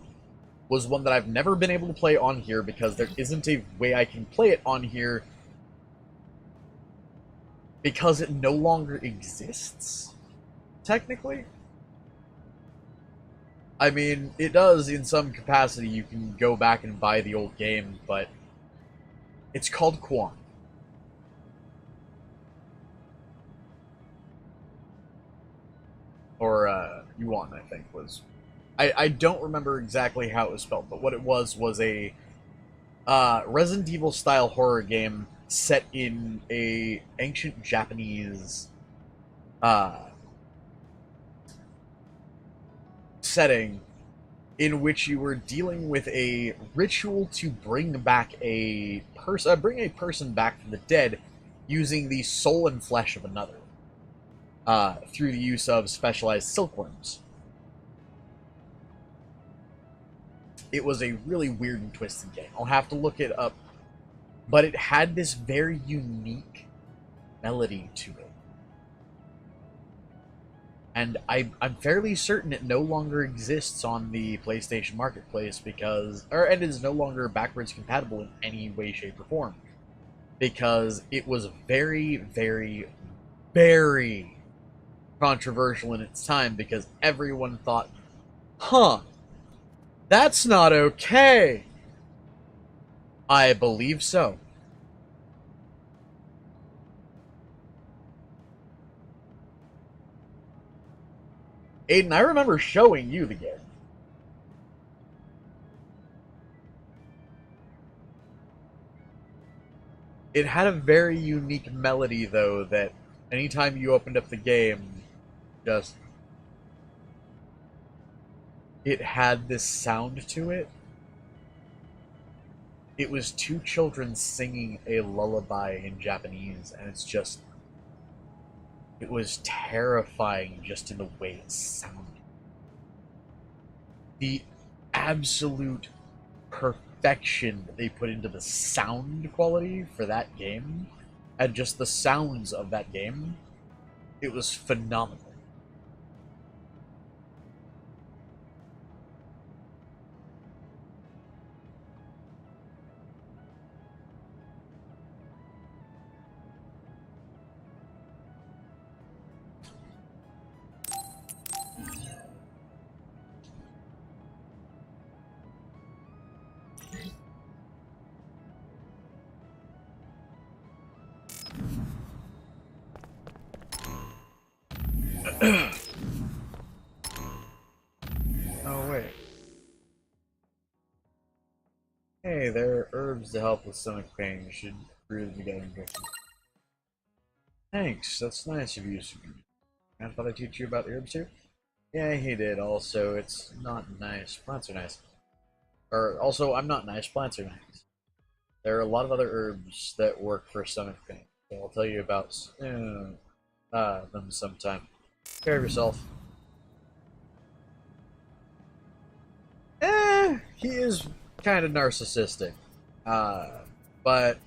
was one that I've never been able to play on here because there isn't a way I can play it on here because it no longer exists, technically. I mean, it does in some capacity. You can go back and buy the old game, but it's called Quan. Or, Yuan, I think, was... I don't remember exactly how it was spelled, but what it was a Resident Evil-style horror game set in a ancient Japanese setting in which you were dealing with a ritual to bring back bring a person back from the dead using the soul and flesh of another through the use of specialized silkworms. It was a really weird and twisted game. I'll have to look it up. But it had this very unique melody to it. And I'm fairly certain it no longer exists on the PlayStation Marketplace because... and is no longer backwards compatible in any way, shape, or form. Because it was very, very, very controversial in its time because everyone thought, huh, that's not okay. I believe so. Aiden, I remember showing you the game. It had a very unique melody, though, that anytime you opened up the game, just... it had this sound to it. It was two children singing a lullaby in Japanese, and it's just... it was terrifying just in the way it sounded. The absolute perfection that they put into the sound quality for that game, and just the sounds of that game, it was phenomenal. Oh, wait. Hey, there are herbs to help with stomach pain. You should brew them together and drink them. Thanks, that's nice of you. I thought I'd teach you about the herbs too? Yeah, he did. Also, it's not nice. Plants are nice. Or, also, I'm not nice. Plants are nice. There are a lot of other herbs that work for stomach pain. So I'll tell you about them sometime. Take care of yourself. He is kind of narcissistic. But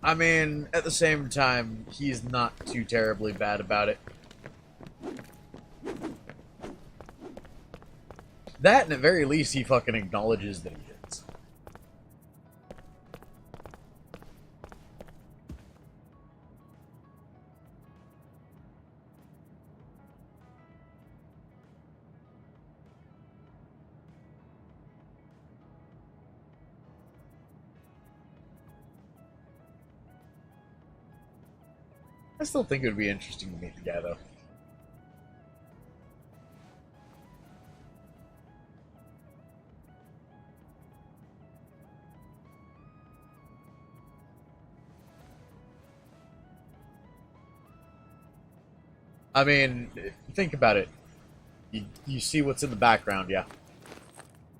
I mean, at the same time, he's not too terribly bad about it. That, and at very least, he fucking acknowledges that he is. I still think it would be interesting to meet the guy, though. I mean, think about it. You see what's in the background, yeah?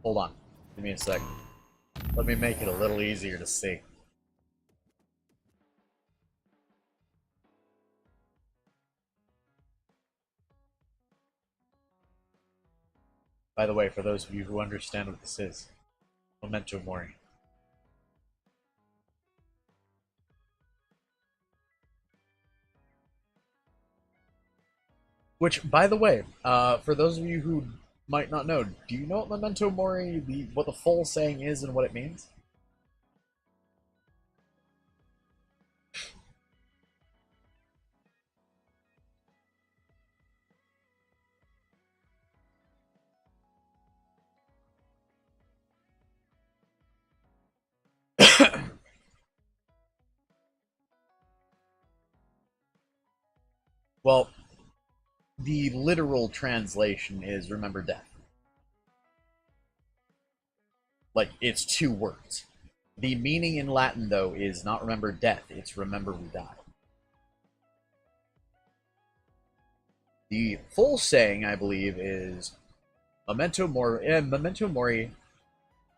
Hold on. Give me a sec. Let me make it a little easier to see. By the way, for those of you who understand what this is, Memento Mori. Which, by the way, for those of you who might not know, do you know what Memento Mori, what the full saying is and what it means? Well, the literal translation is remember death. Like, it's 2 words. The meaning in Latin, though, is not remember death, it's remember we die. The full saying, I believe, is Memento Mori,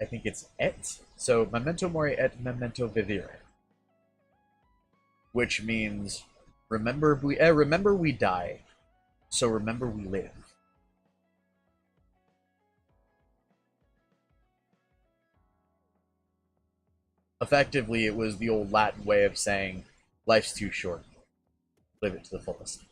I think it's et. So, Memento Mori et memento vivere. Which means, remember we die, so remember we live. Effectively, it was the old Latin way of saying, life's too short. Live it to the fullest.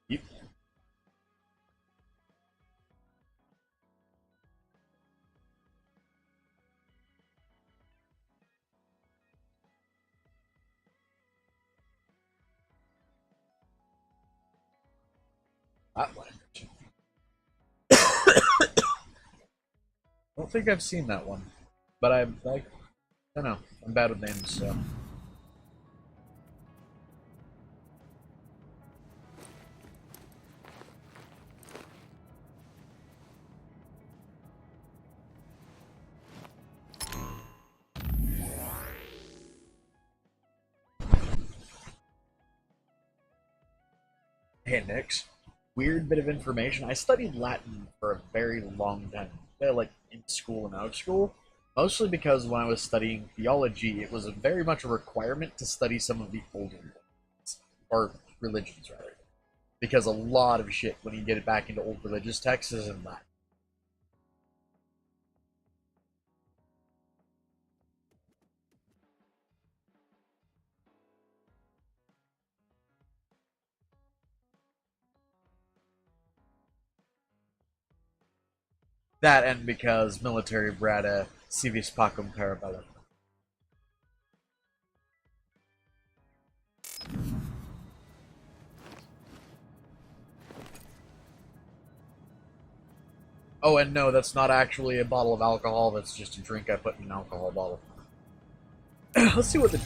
Yep. That language. don't think I've seen that one. But I don't know. I'm bad with names, so. Hey, Nix. Weird bit of information. I studied Latin for a very long time, like in school and out of school. Mostly because when I was studying theology, it was very much a requirement to study some of the older religions, or religions rather. Because a lot of shit, when you get it back into old religious texts, is in Latin. That and because military brata civis pacum parabellum. Oh, and no, that's not actually a bottle of alcohol, that's just a drink I put in an alcohol bottle. Let's see what the...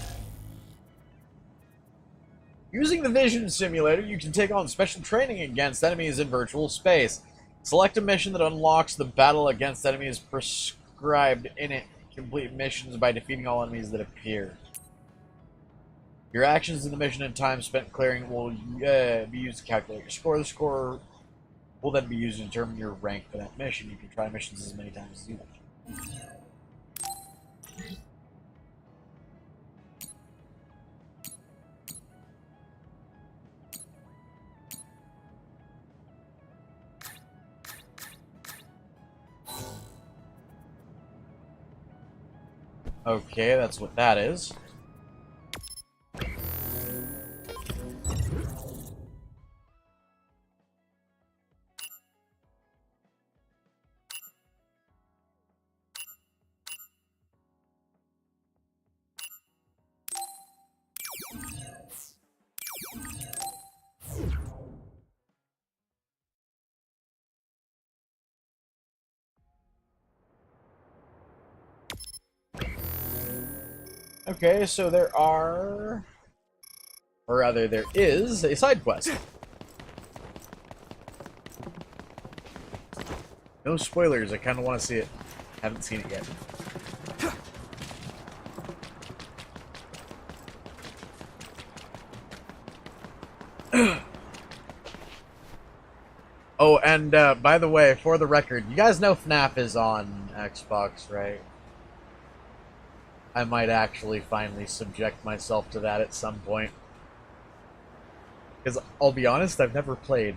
Using the vision simulator, you can take on special training against enemies in virtual space. Select a mission that unlocks the battle against enemies prescribed in it. Complete missions by defeating all enemies that appear. Your actions in the mission and time spent clearing will be used to calculate your score. The score will then be used to determine your rank for that mission. You can try missions as many times as you want. Okay, that's what that is. Okay, so there are... Or rather, there is a side quest. No spoilers, I kind of want to see it. Haven't seen it yet. Oh, and by the way, for the record, you guys know FNAF is on Xbox, right? I might actually finally subject myself to that at some point. Because, I'll be honest, I've never played.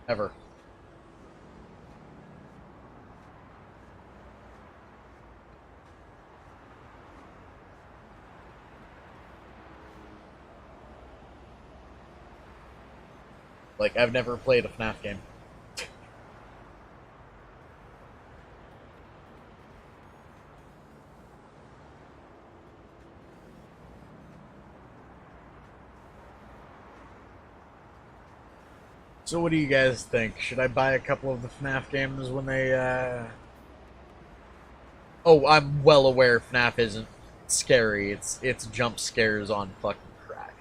Ever. Like, I've never played a FNAF game. So what do you guys think? Should I buy a couple of the FNAF games when they, Oh, I'm well aware FNAF isn't scary. It's jump scares on fucking crack.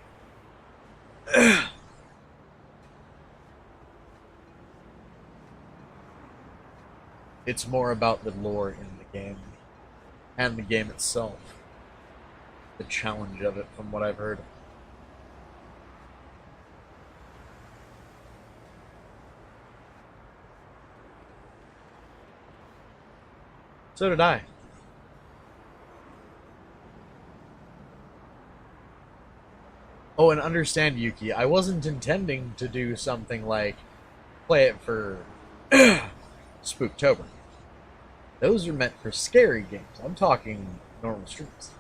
It's more about the lore in the game. And the game itself. The challenge of it, from what I've heard. So did I. Oh, and understand, Yuki, I wasn't intending to do something like play it for Spooktober. Those are meant for scary games. I'm talking normal streams.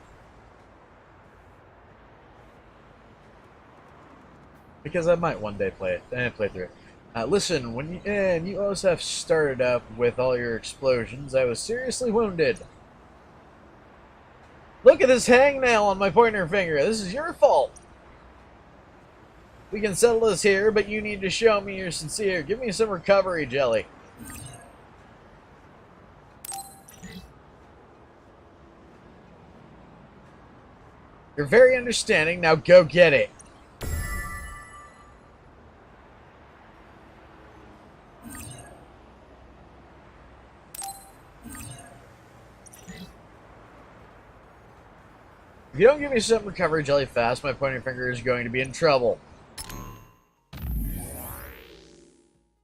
Because I might one day play it and play through it. Listen, when you OSF started up with all your explosions, I was seriously wounded. Look at this hangnail on my pointer finger. This is your fault. We can settle this here, but you need to show me you're sincere. Give me some recovery jelly. You're very understanding, now go get it. If you don't give me some recovery jelly fast, my pointing finger is going to be in trouble.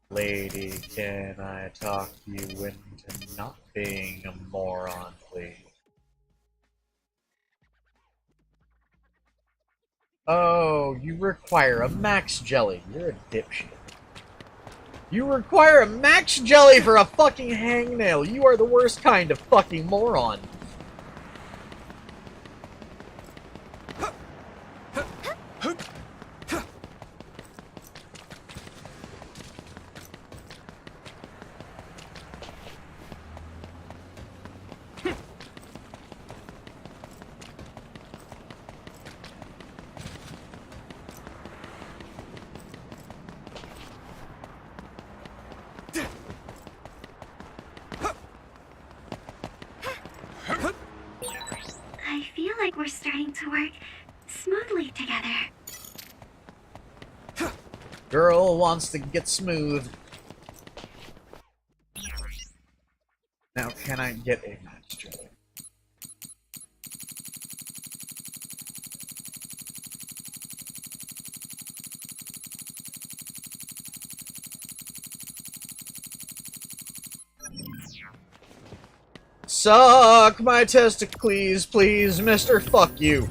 Lady, can I talk you into not being a moron, please? Oh, you require a max jelly. You're a dipshit. You require a max jelly for a fucking hangnail. You are the worst kind of fucking moron. I feel like we're starting to work smoothly together. Girl wants to get smooth. Now, can I get a max jelly? Suck my testicles, please, Mr. Fuck You.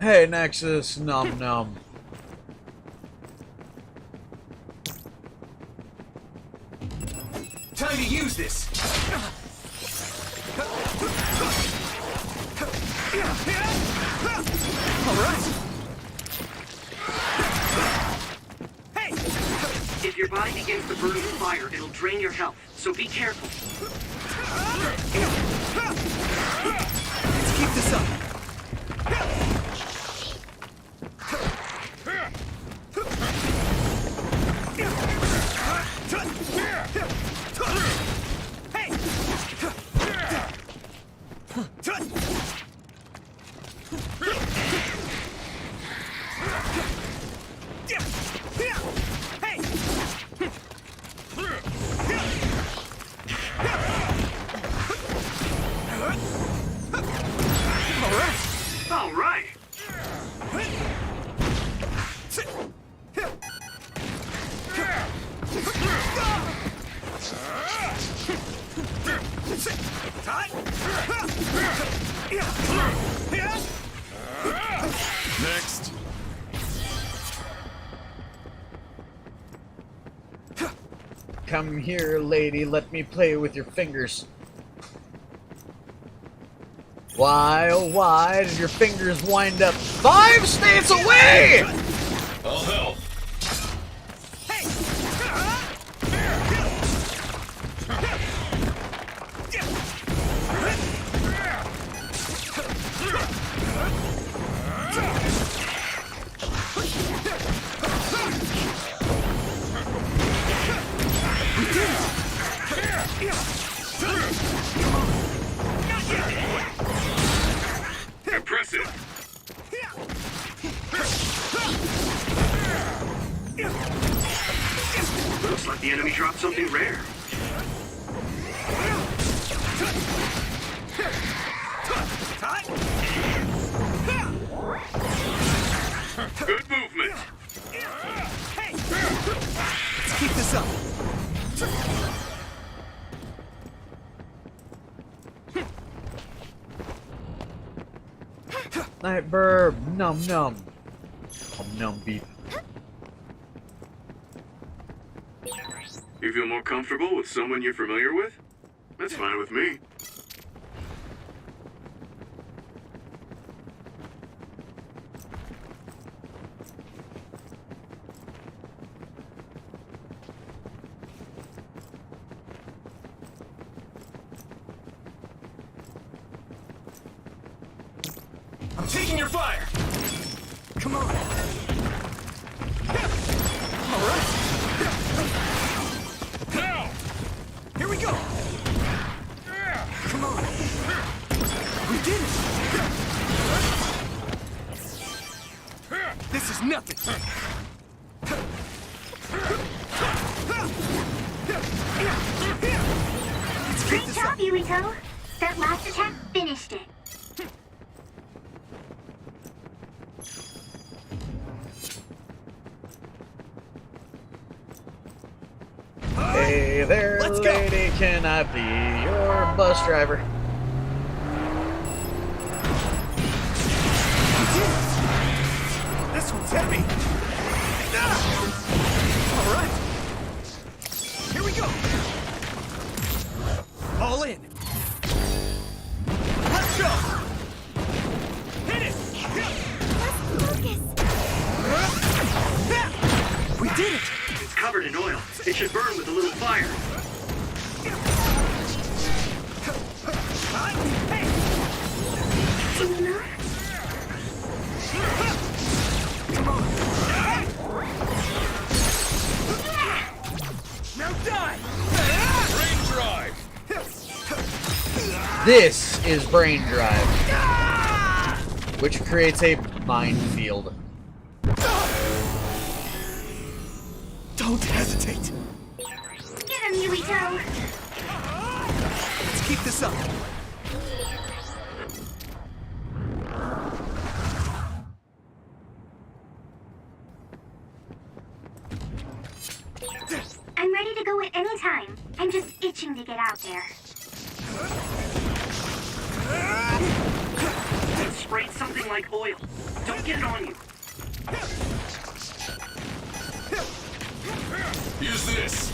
Hey, Nexus, nom nom. Time to use this! Alright! Hey! If your body begins to burn with fire, it'll drain your health, so be careful. Let's keep this up! All right. Next. Come here, lady, let me play with your fingers. Why, oh why did your fingers wind up 5 states away? I'll help. Impressive. Looks like the enemy dropped something rare. Good movement. Let's keep this up! Night burb, num num. Num beef. You feel more comfortable with someone you're familiar with? That's fine with me. I'm taking your fire! Come on! nothing. Great job, Yuito. That last attack finished it. Hey there, Let's go. lady, can I be your bus driver? This one's heavy. All right. Here we go. All in. Let's go. Hit it. We did it. It's covered in oil. It should burn with a little fire. Come on. Now die. Brain drive! This is Brain Drive, which creates a minefield. Don't hesitate. Get him, Yuito. Let's keep this up. I'm ready to go at any time. I'm just itching to get out there. It sprayed something like oil. Don't get it on you. Use this!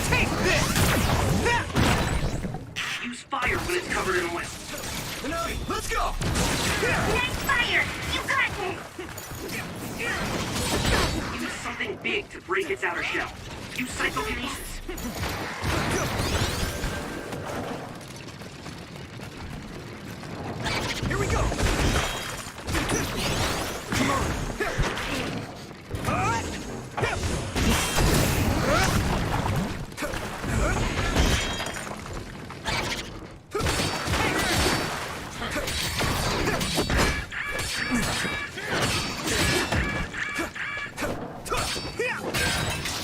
Take this. Use fire when it's covered in oil. Let's go. Nice fire! You got this! Use something big to break its outer shell. Use psychokinesis. Here we go. Come on.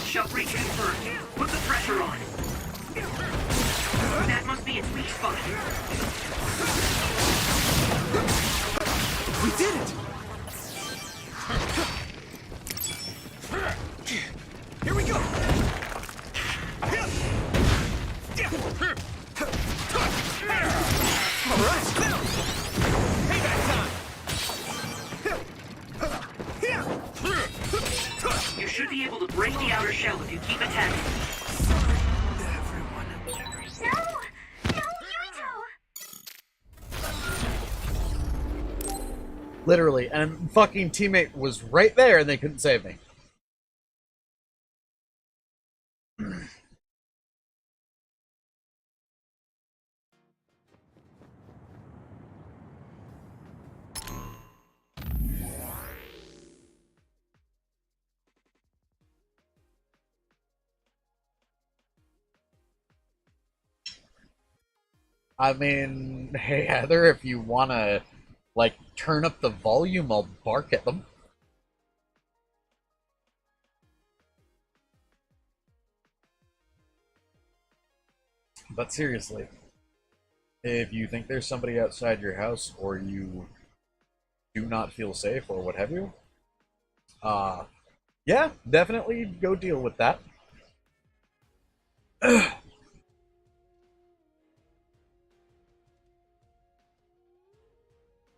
Shell breach confirmed. Put the pressure on. That must be its weak spot. We did it. Here we go. All right. Payback time. You should be able to break the outer shell if you keep attacking. No! No, Yuito! Literally, and fucking teammate was right there and they couldn't save me. I mean, hey Heather, if you wanna, like, turn up the volume, I'll bark at them. But seriously, if you think there's somebody outside your house, or you do not feel safe, or what have you, yeah, definitely go deal with that.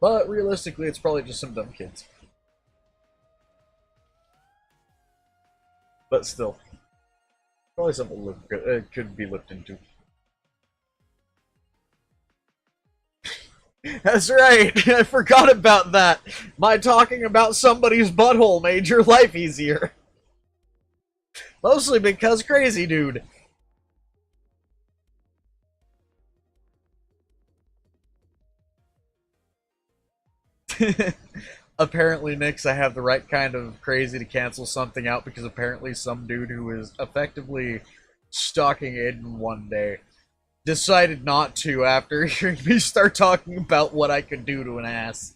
But realistically, it's probably just some dumb kids. But still, probably something could be looked into. That's right, I forgot about that. My talking about somebody's butthole made your life easier. Mostly because crazy dude. Apparently, Nix, I have the right kind of crazy to cancel something out because apparently some dude who is effectively stalking Aiden one day. Decided not to after hearing me start talking about what I could do to an ass.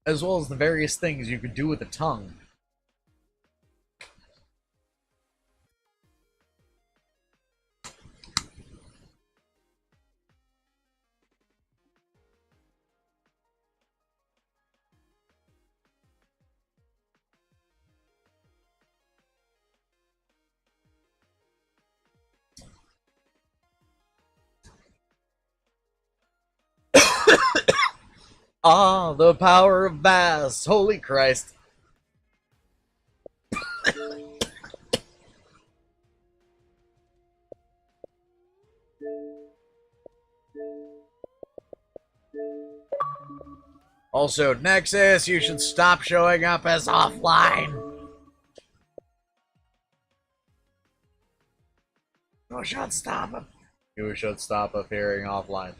As well as the various things you could do with a tongue. Ah, the power of bass! Holy Christ. Also, Nexus, you should stop showing up as offline. You should stop him. You should stop appearing offline.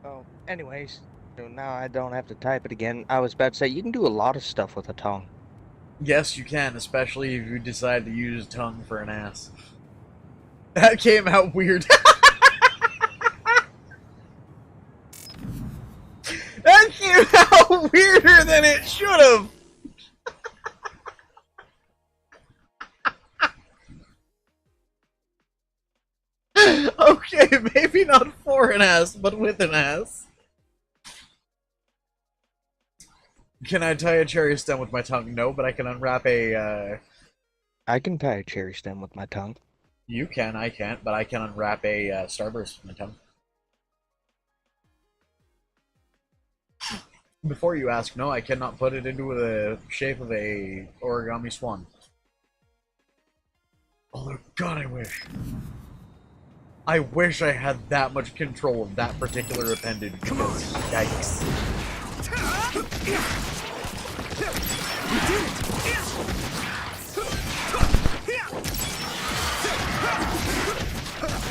Oh, anyways, so now I don't have to type it again. I was about to say, you can do a lot of stuff with a tongue. Yes, you can, especially if you decide to use tongue for an ass. That came out weird. That came out weirder than it should have. Okay, maybe not for an ass, but with an ass. Can I tie a cherry stem with my tongue? No, but I can unwrap a, I can tie a cherry stem with my tongue. You can, I can't, but I can unwrap a starburst with my tongue. Before you ask, no, I cannot put it into the shape of a origami swan. Although, God, I wish. I wish I had that much control of that particular appendage. Come on! Yikes.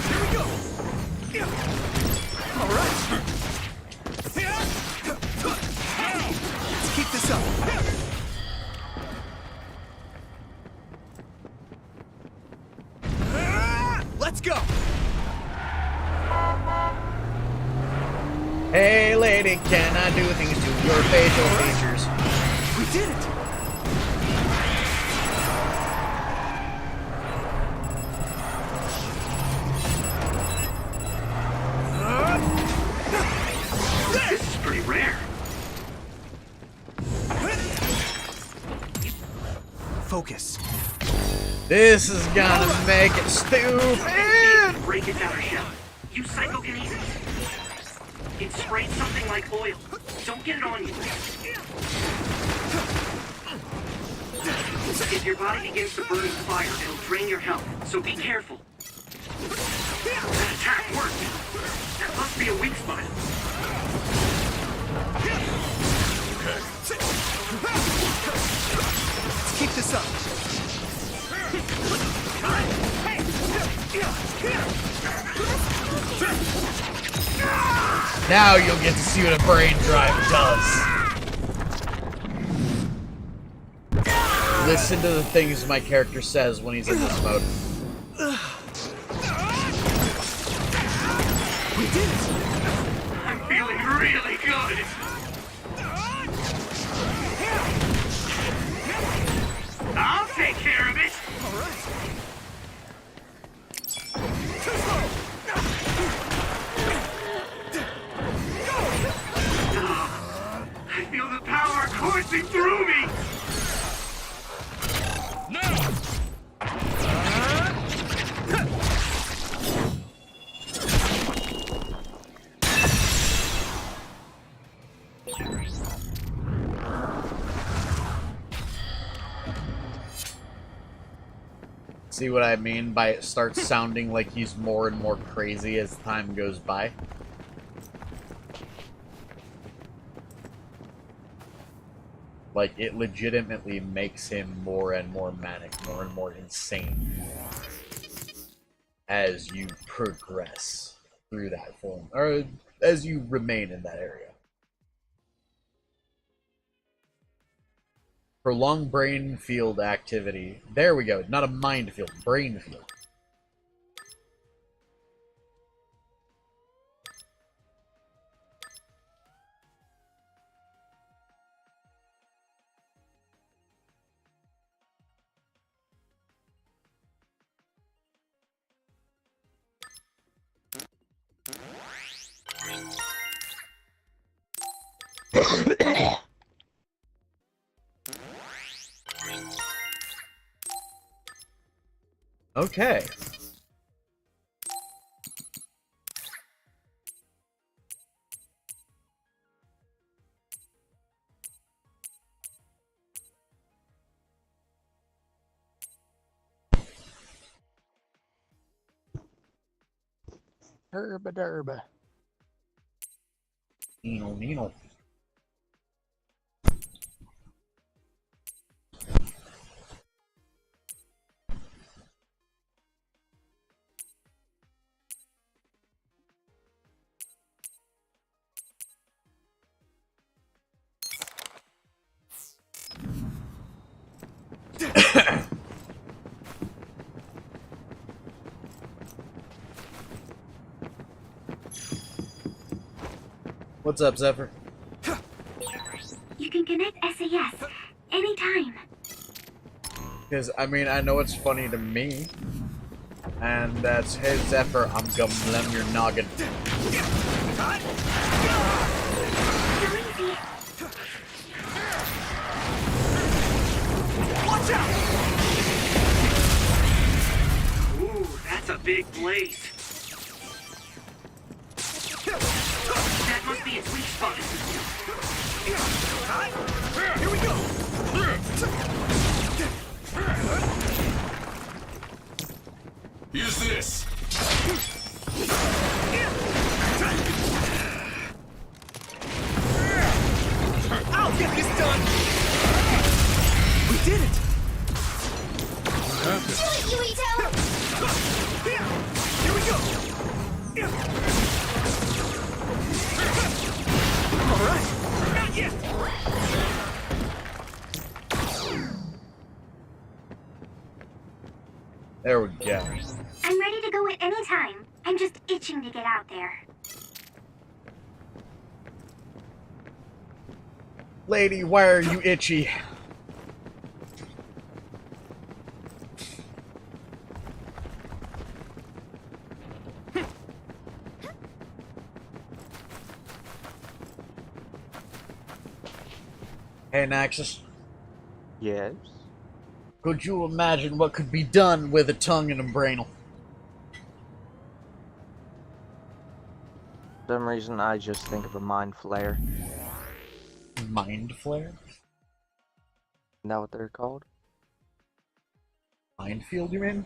Here we go! Alright! Let's keep this up! Let's go! Hey lady, can I do things to your facial features? We did it! This is pretty rare. Focus. This is gonna make it stupid! Break it down, shell. Use psychokinesis. It sprays something like oil. Don't get it on you. If your body begins to burn with fire, it'll drain your health, so be careful. That attack worked. That must be a weak spot. Let's keep this up. Now you'll get to see what a brain drive does. Listen to the things my character says when he's in this mode. We did it! I'm feeling really good. I'll take care of it. All right. I feel the power coursing through me. See what I mean by it starts sounding like he's more and more crazy as time goes by? Like, it legitimately makes him more and more manic, more and more insane as you progress through that form, or as you remain in that area. Prolonged brain field activity. There we go. Not a mind field. Brain field. Okay. Herba derba. Nino, Nino. What's up, Zephyr? You can connect SAS anytime. Because, I mean, I know it's funny to me. And that's, hey, Zephyr, I'm gonna blem your noggin. So easy. Watch out! Ooh, that's a big blade. That must be its weak spot. Here we go! Use this! I'll get this done! We did it! Do it, Yuito! Here we go! Alright! Not yet! There we go. I'm ready to go at any time. I'm just itching to get out there. Lady, why are you itchy? Hey, Nexus. Yes. Could you imagine what could be done with a tongue and a brainal? For some reason, I just think of a mind flare. Mind flare? Isn't that what they're called? Mind field, you mean?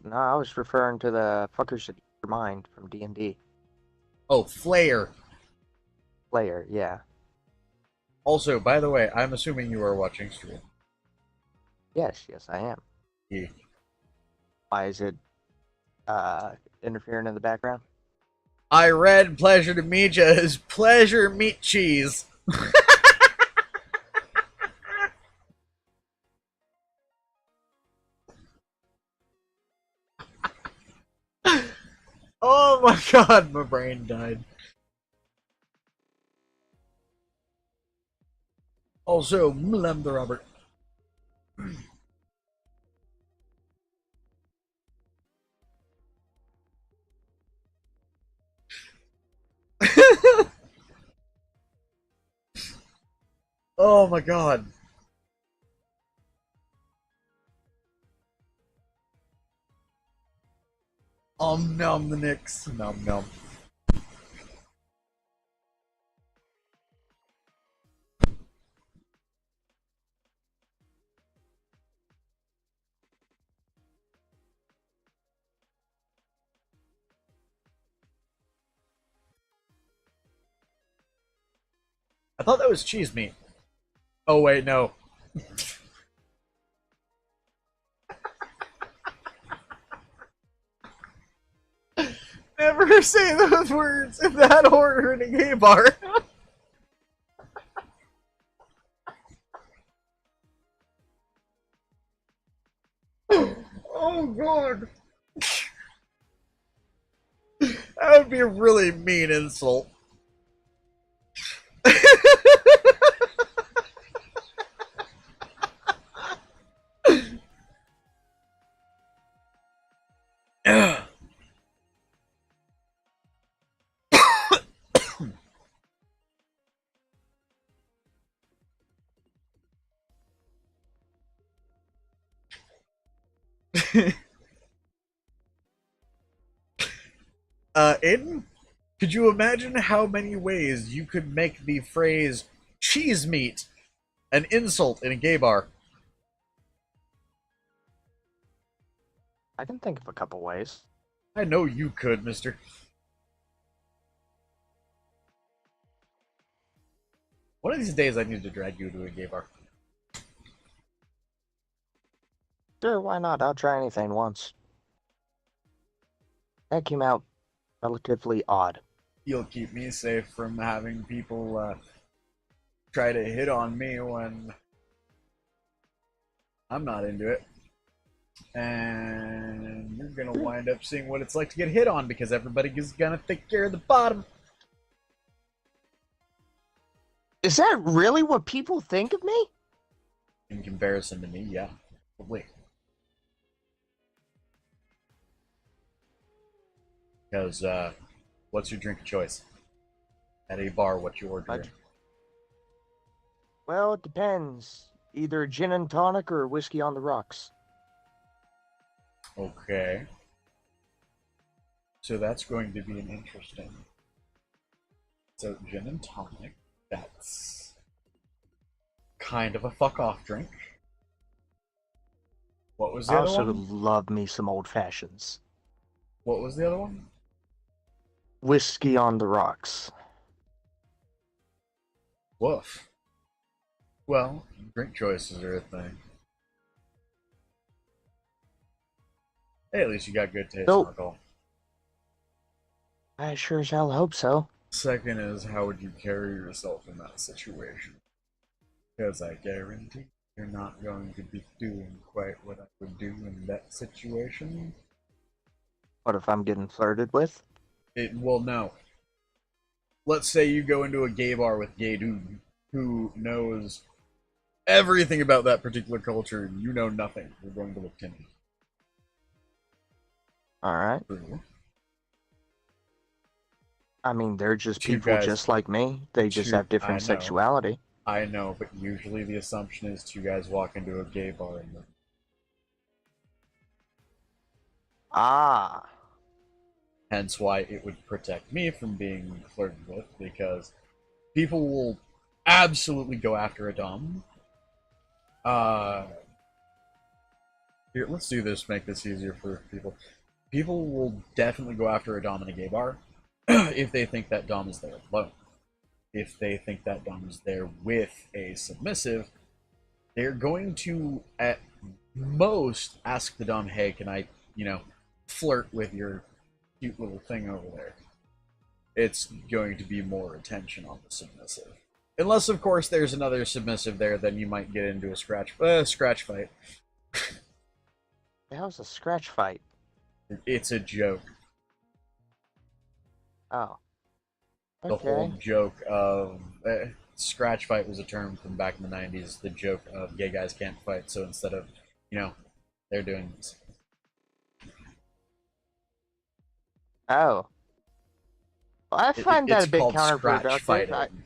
No, I was referring to the fuckers that eat your mind from D&D. Oh, flare. Flare, yeah. Also, by the way, I'm assuming you are watching stream. Yes, I am. Yeah. Why is it interfering in the background? I read pleasure to meet ya as pleasure meat cheese. Oh my god, my brain died. Also, Mlem the Robert. Oh my god. Nom the Knicks. Nom nom. I thought that was cheese meat. Oh wait, no. Never say those words in that order in a gay bar. Oh god. That would be a really mean insult. Aiden, could you imagine how many ways you could make the phrase cheese meat an insult in a gay bar? I can think of a couple ways. I know you could, mister. One of these days I need to drag you to a gay bar. Sure, why not? I'll try anything once. That came out relatively odd. You'll keep me safe from having people try to hit on me when I'm not into it. And you're gonna wind up seeing what it's like to get hit on because everybody is gonna think you're the bottom. Is that really what people think of me? In comparison to me, yeah. Probably. Because, what's your drink of choice? At a bar, what's your order? Well, it depends. Either gin and tonic or whiskey on the rocks. Okay. So that's going to be an interesting. So, gin and tonic, that's kind of a fuck off drink. What was the I other also one? love me some old fashions. What was the other one? Whiskey on the rocks. Woof. Well, drink choices are a thing. Hey, at least you got good taste in alcohol. I sure as hell hope so. Second is, how would you carry yourself in that situation? Because I guarantee you're not going to be doing quite what I would do in that situation. What if I'm getting flirted with? Well, no. Let's say you go into a gay bar with gay dude who knows everything about that particular culture and you know nothing. You're going to look timid. Alright. True. I mean, they're just Two people guys- just like me. They just have I different know. sexuality. I know, but usually the assumption is two guys walk into a gay bar and Ah. hence why it would protect me from being flirted with, because people will absolutely go after a dom. Here, let's do this, make this easier for people. People will definitely go after a dom in a gay bar if they think that dom is there alone. If they think that dom is there with a submissive, they're going to, at most, ask the dom, hey, can I, flirt with your cute little thing over there? It's going to be more attention on the submissive. Unless, of course, there's another submissive there, then you might get into a scratch fight. How's a scratch fight? It's a joke. Oh. The whole joke of... scratch fight was a term from back in the 90s. The joke of gay guys can't fight, so instead of, they're doing this. Oh. Well, I find that It's a bit called scratch counterproductive. fighting.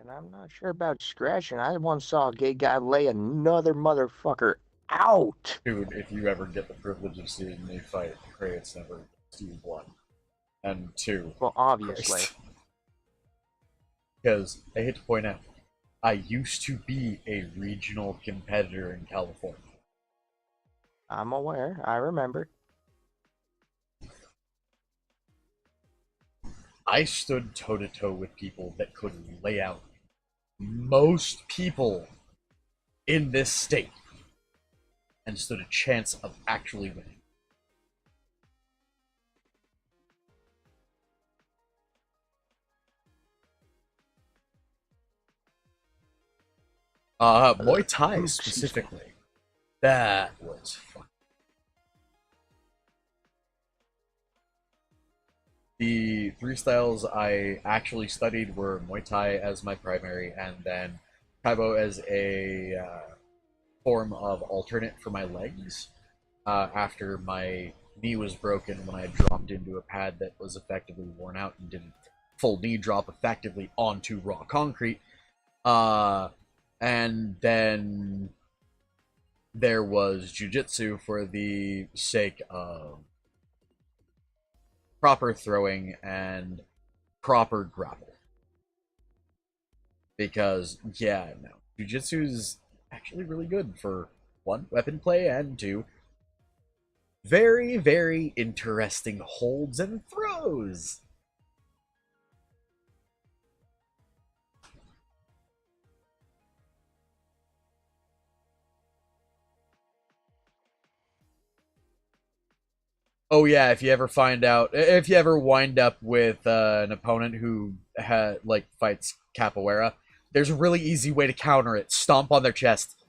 I'm not sure about scratching. I once saw a gay guy lay another motherfucker out. Dude, if you ever get the privilege of seeing me fight, pray it's never Steve 1. And 2. Well, obviously. Because, I hate to point out, I used to be a regional competitor in California. I'm aware. I remember. I stood toe-to-toe with people that could lay out most people in this state and stood a chance of actually winning. Muay Thai specifically. That was fun. The 3 styles I actually studied were Muay Thai as my primary, and then Taibo as a form of alternate for my legs. After my knee was broken when I dropped into a pad that was effectively worn out and didn't full knee drop effectively onto raw concrete. And then there was jiu-jitsu for the sake of proper throwing and proper grapple. Because, yeah, no, jiu-jitsu is actually really good for 1, weapon play, and 2, very, very interesting holds and throws. Oh yeah, if you ever wind up with an opponent who fights capoeira, there's a really easy way to counter it. Stomp on their chest.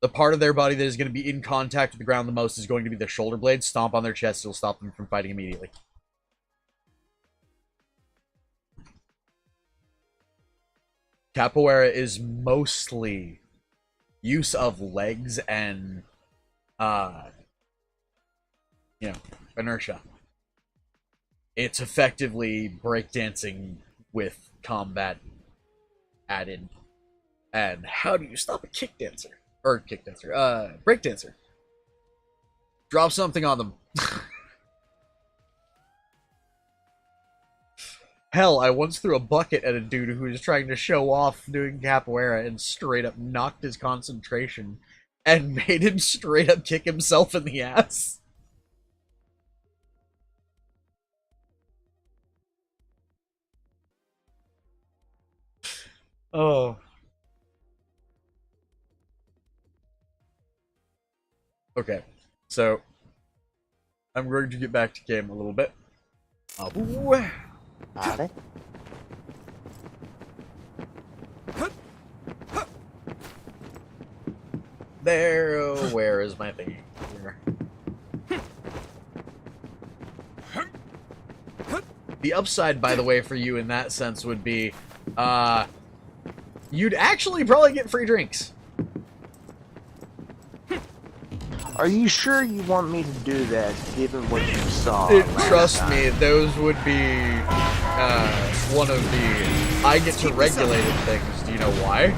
The part of their body that is going to be in contact with the ground the most is going to be their shoulder blades. Stomp on their chest, it'll stop them from fighting immediately. Capoeira is mostly use of legs and inertia. It's effectively breakdancing with combat added. And how do you stop a breakdancer? Drop something on them. Hell, I once threw a bucket at a dude who was trying to show off doing capoeira and straight up knocked his concentration and made him straight up kick himself in the ass. Oh. Okay, so I'm going to get back to game a little bit. Got it. There, where is my thingy? Here. The upside, by the way, for you in that sense would be, you'd actually probably get free drinks. Are you sure you want me to do that, given what you saw? Trust me, those would be one of the I get to regulate things. Do you know why?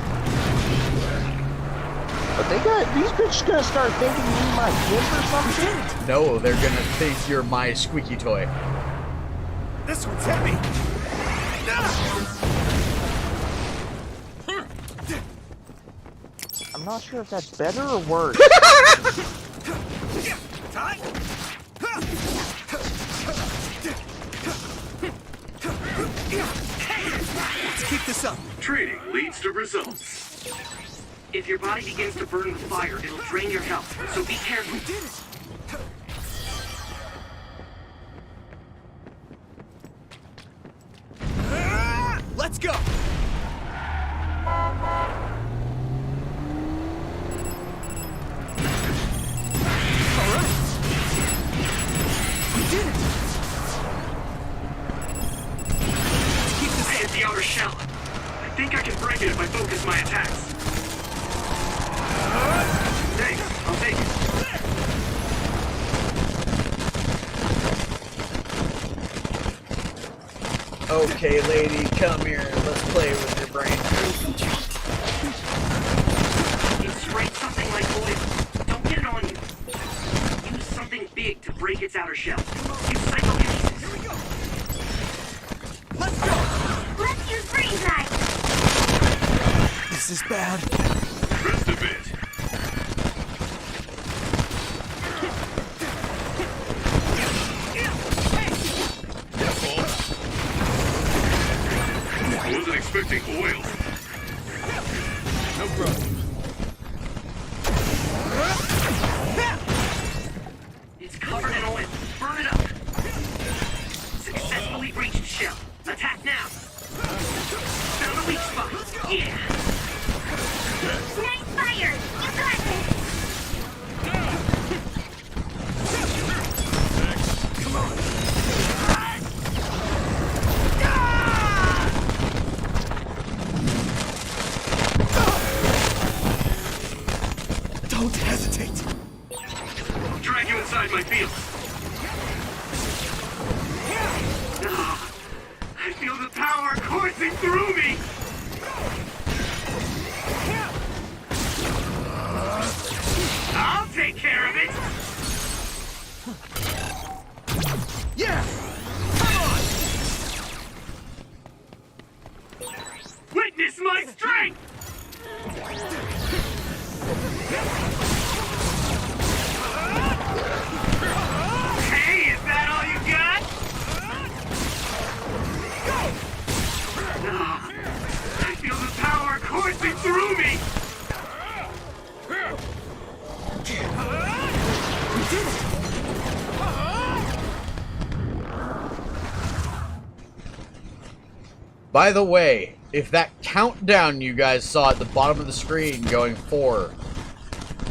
But these bitches gonna start thinking you my kid or something? No, they're gonna think you're my squeaky toy. This one's heavy. I'm not sure if that's better or worse. Let's keep this up. Training leads to results. If your body begins to burn with fire, it'll drain your health, so be careful. We did it! Let's go! Alright! We did it! Keep this. I hit the outer shell. I think I can break it if I focus my attacks. Thanks, I'll take it. Okay, lady, come here. Let's play with your brain. It's sprayed something like oil. Don't get it on you. Use something big to break its outer shell. Use psychokinesis. Here we go! Let's go! Let's use freeze knife. This is bad. Rest a bit. I wasn't expecting oil. No problem. It's covered in oil. Burn it up. Successfully breached shell. Attack now. Found a weak spot. Yeah. Nice fire. Don't hesitate. I'll drag you inside my field. Ah, I feel the power coursing through me. I'll take care of it. Yeah! Witness my strength. Hey, is that all you got? Go! Ah, I feel the power coursing through me. By the way, if that countdown you guys saw at the bottom of the screen going 4,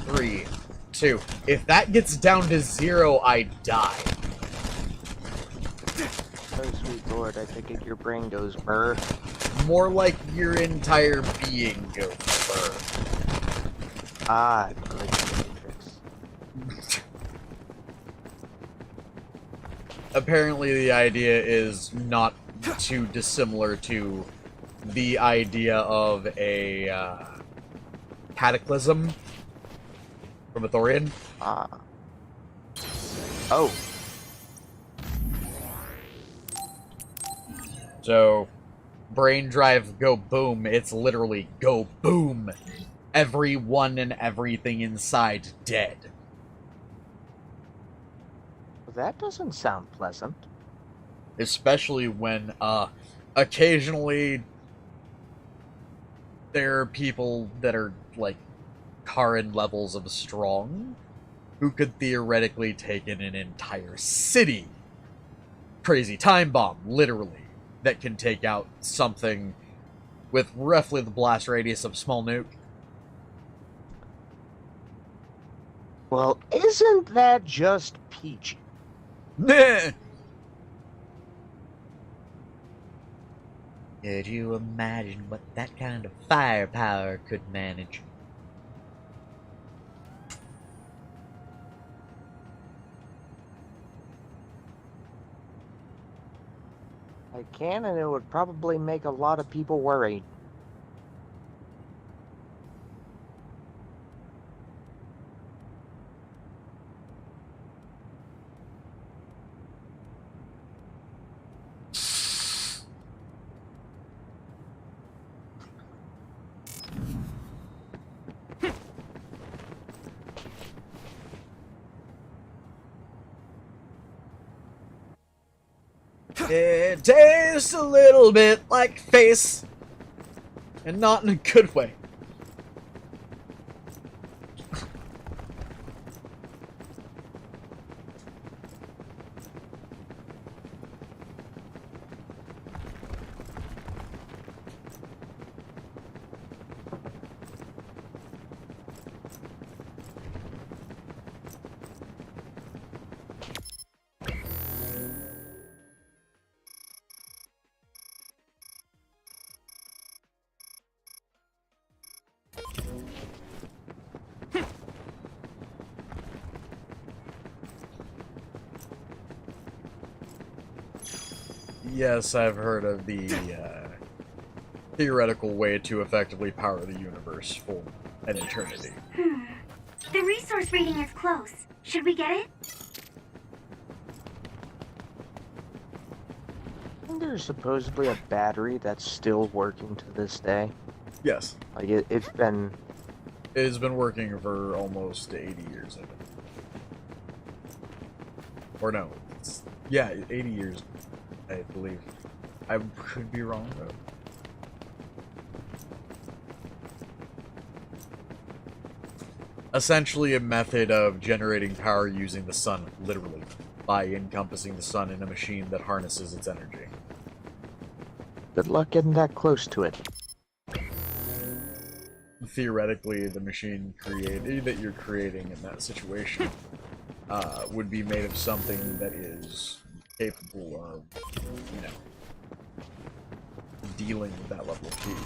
3, 2, if that gets down to 0, I die. Oh, sweet lord, I think your brain goes burr. More like your entire being goes burr. Ah, like the Matrix. Apparently the idea is not too dissimilar to the idea of a cataclysm from a Thorian. Ah. Oh. So, brain drive go boom, it's literally go boom. Everyone and everything inside dead. That doesn't sound pleasant. Especially when, occasionally there are people that are, like, Karen levels of strong who could theoretically take in an entire city. Crazy time bomb, literally, that can take out something with roughly the blast radius of a small nuke. Well, isn't that just peachy? Meh! Could you imagine what that kind of firepower could manage? I can, and it would probably make a lot of people worried. It tastes a little bit like face, and not in a good way. Yes, I've heard of the theoretical way to effectively power the universe for an eternity. The resource reading is close. Should we get it? Isn't there supposedly a battery that's still working to this day? Yes. Like, it's been... It has been working for almost 80 years, I think. Or no. Yeah, 80 years, I believe. I could be wrong, though. Essentially a method of generating power using the sun, literally, by encompassing the sun in a machine that harnesses its energy. Good luck getting that close to it. Theoretically, the machine that you're creating in that situation would be made of something that is capable of, you know, dealing with that level of heat.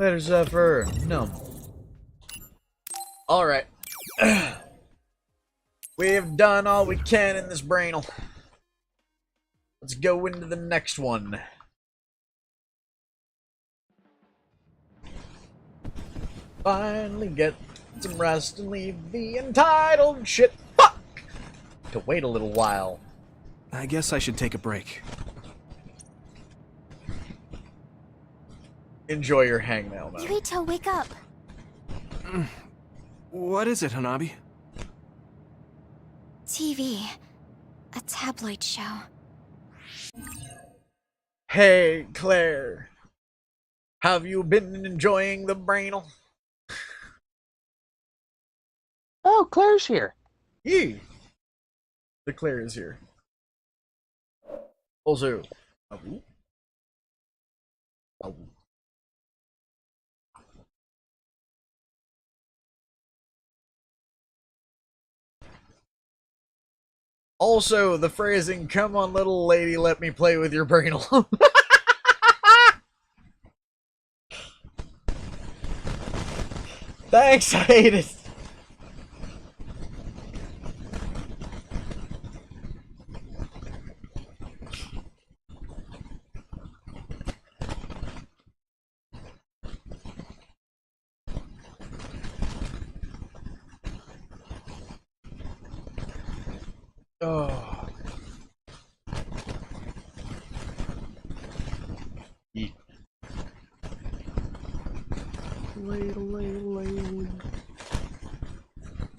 Later, Zephyr. Num. Alright. We've done all we can in this brainal. Let's go into the next one. Finally get some rest and leave the entitled shit fuck to wait a little while. I guess I should take a break. Enjoy your hangnail now. Yuito, wake up. What is it, Hanabi? TV. A tabloid show. Hey, Claire. Have you been enjoying the brainal? Oh, Claire's here. Yee! The Claire is here. Also, Also, the phrasing, come on little lady, let me play with your brainal. Thanks, I hate it. Oh. Eat.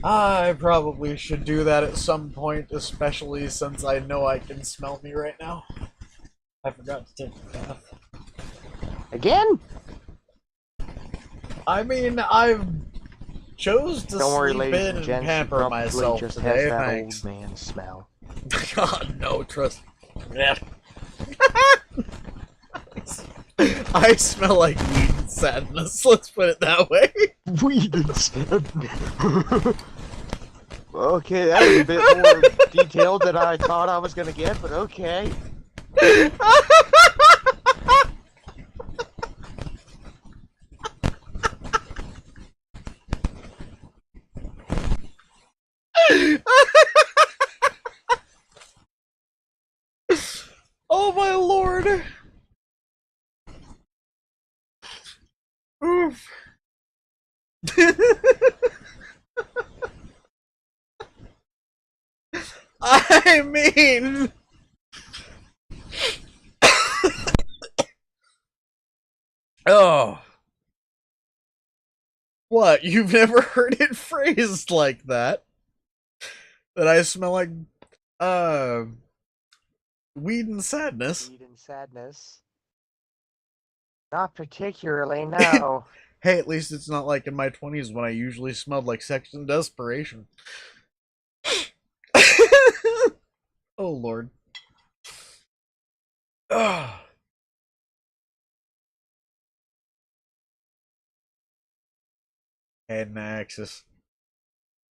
I probably should do that at some point, especially since I know I can smell me right now. I forgot to take a bath. Again? I mean, I've chose to Don't worry, sleep ladies in and gents, and she pamper probably myself just today, has that thanks. old man smell. God, no, trust me. I smell like weed and sadness, let's put it that way. Weed and sadness. Okay, that was a bit more detailed than I thought I was gonna get, but okay. Oh my lord! Oof. I mean... Oh. What? You've never heard it phrased like that? That I smell like, weed and sadness? Weed and sadness. Not particularly, no. Hey, at least it's not like in my 20s when I usually smelled like sex and desperation. Oh, Lord. Ugh. Head Nexus.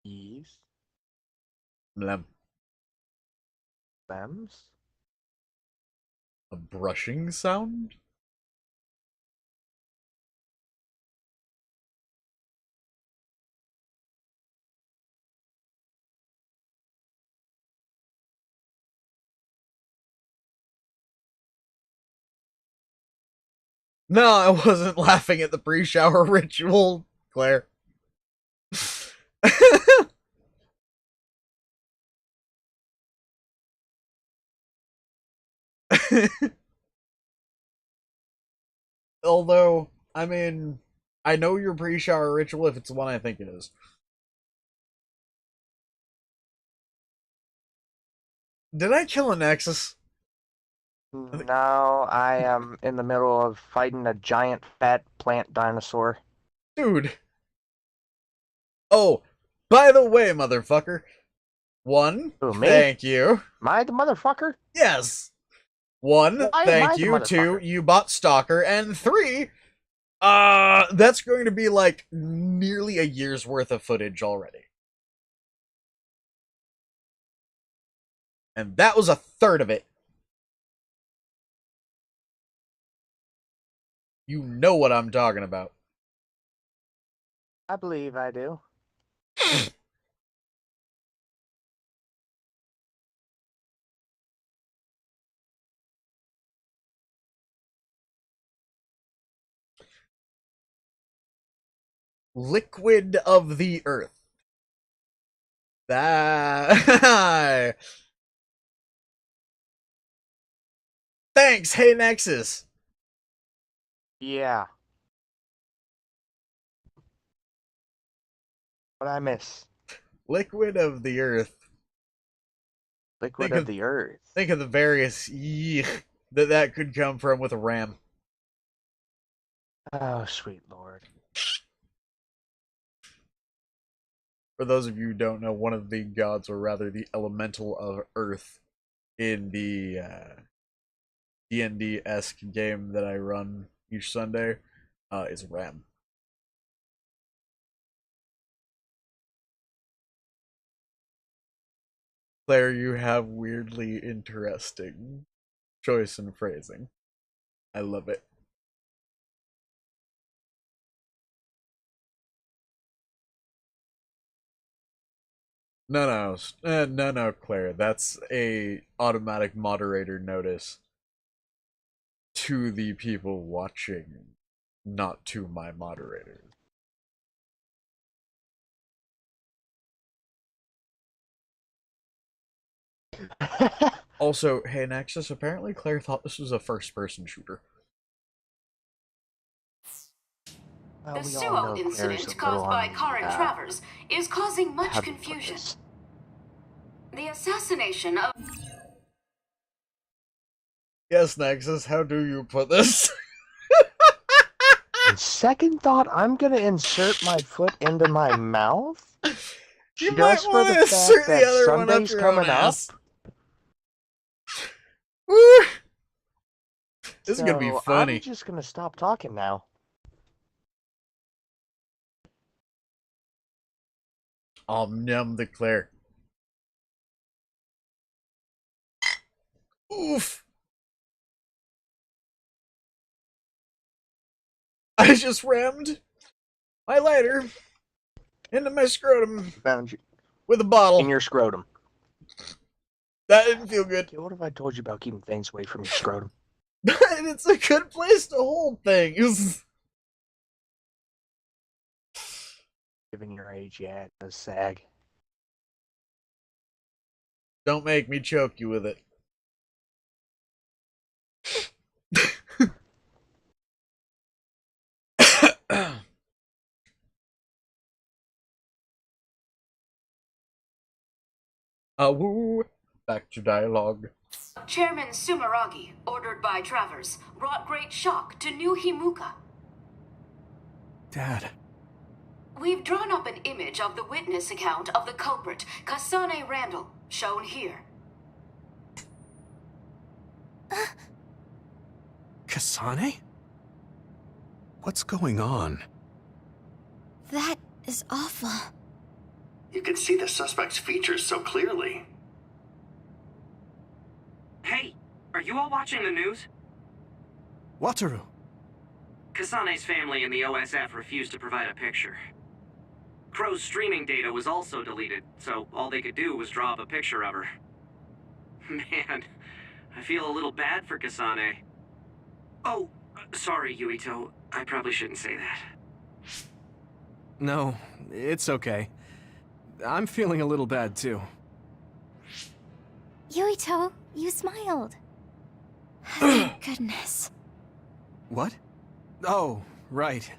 Yes. Blem. Thems? A brushing sound? No, I wasn't laughing at the pre-shower ritual, Claire. Although, I mean, I know your pre-shower ritual if it's the one I think it is. Did I kill a Nexus? No, I am in the middle of fighting a giant fat plant dinosaur. Dude. Oh, by the way, motherfucker. One, Who, me? thank you. Am I the motherfucker? Yes. One, Why am I thank the you. Two, motherfucker? you bought Stalker. And three, that's going to be like nearly a year's worth of footage already. And that was a third of it. You know what I'm talking about. I believe I do. Liquid of the earth. That. Thanks, hey Nexus. Yeah. What I miss? Liquid of the earth. Liquid of the earth. Think of the various that could come from with a ram. Oh, sweet lord. For those of you who don't know, one of the gods, or rather the elemental of earth, in the D&D-esque game that I run each Sunday, is a ram. Claire, you have weirdly interesting choice in phrasing. I love it. No, Claire. That's a automatic moderator notice to the people watching, not to my moderators. Also, hey Nexus, apparently Claire thought this was a first-person shooter. Well, The we all know Suo Claire's incident a little caused by on the, Karen Travers is causing how much do you put confusion. this? The assassination of... Yes, Nexus, how do you put this? On second thought, I'm gonna insert my foot into my mouth. You Just might for want the to fact insert that the other one up Sunday's your own coming up. ass. Woo! This is gonna be So funny. I'm just gonna stop talking now. Yum the Claire. Oof! I just rammed my lighter into my scrotum Found you with a bottle. in your scrotum. That didn't feel good. Okay, what have I told you about keeping things away from your scrotum? It's a good place to hold things. Given your age, yeah, it does sag. Don't make me choke you with it. Woo. Back to dialogue. Chairman Sumeragi, ordered by Travers, brought great shock to New Himuka. Dad. We've drawn up an image of the witness account of the culprit, Kasane Randall, shown here. Kasane? What's going on? That is awful. You can see the suspect's features so clearly. Hey, are you all watching the news? Wataru. Kasane's family and the OSF refused to provide a picture. Crow's streaming data was also deleted, so all they could do was draw up a picture of her. Man, I feel a little bad for Kasane. Oh, sorry, Yuito. I probably shouldn't say that. No, it's okay. I'm feeling a little bad, too. Yuito, you smiled. Thank goodness. What? Oh, right.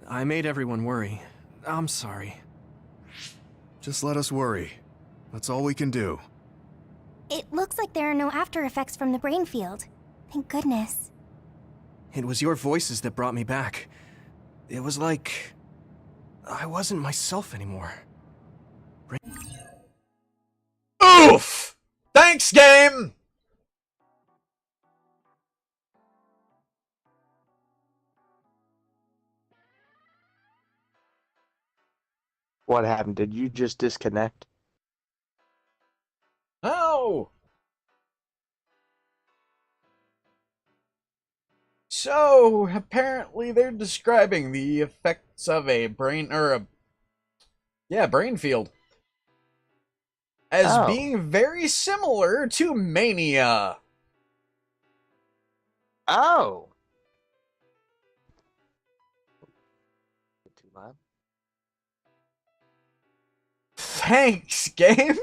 I made everyone worry. I'm sorry. Just let us worry. That's all we can do. It looks like there are no after effects from the brain field. Thank goodness. It was your voices that brought me back. It was like... I wasn't myself anymore. Oof! Thanks, game! What happened? Did you just disconnect? Oh! So, apparently they're describing the effect of a brain brain field as being very similar to Mania. Oh. Thanks, game.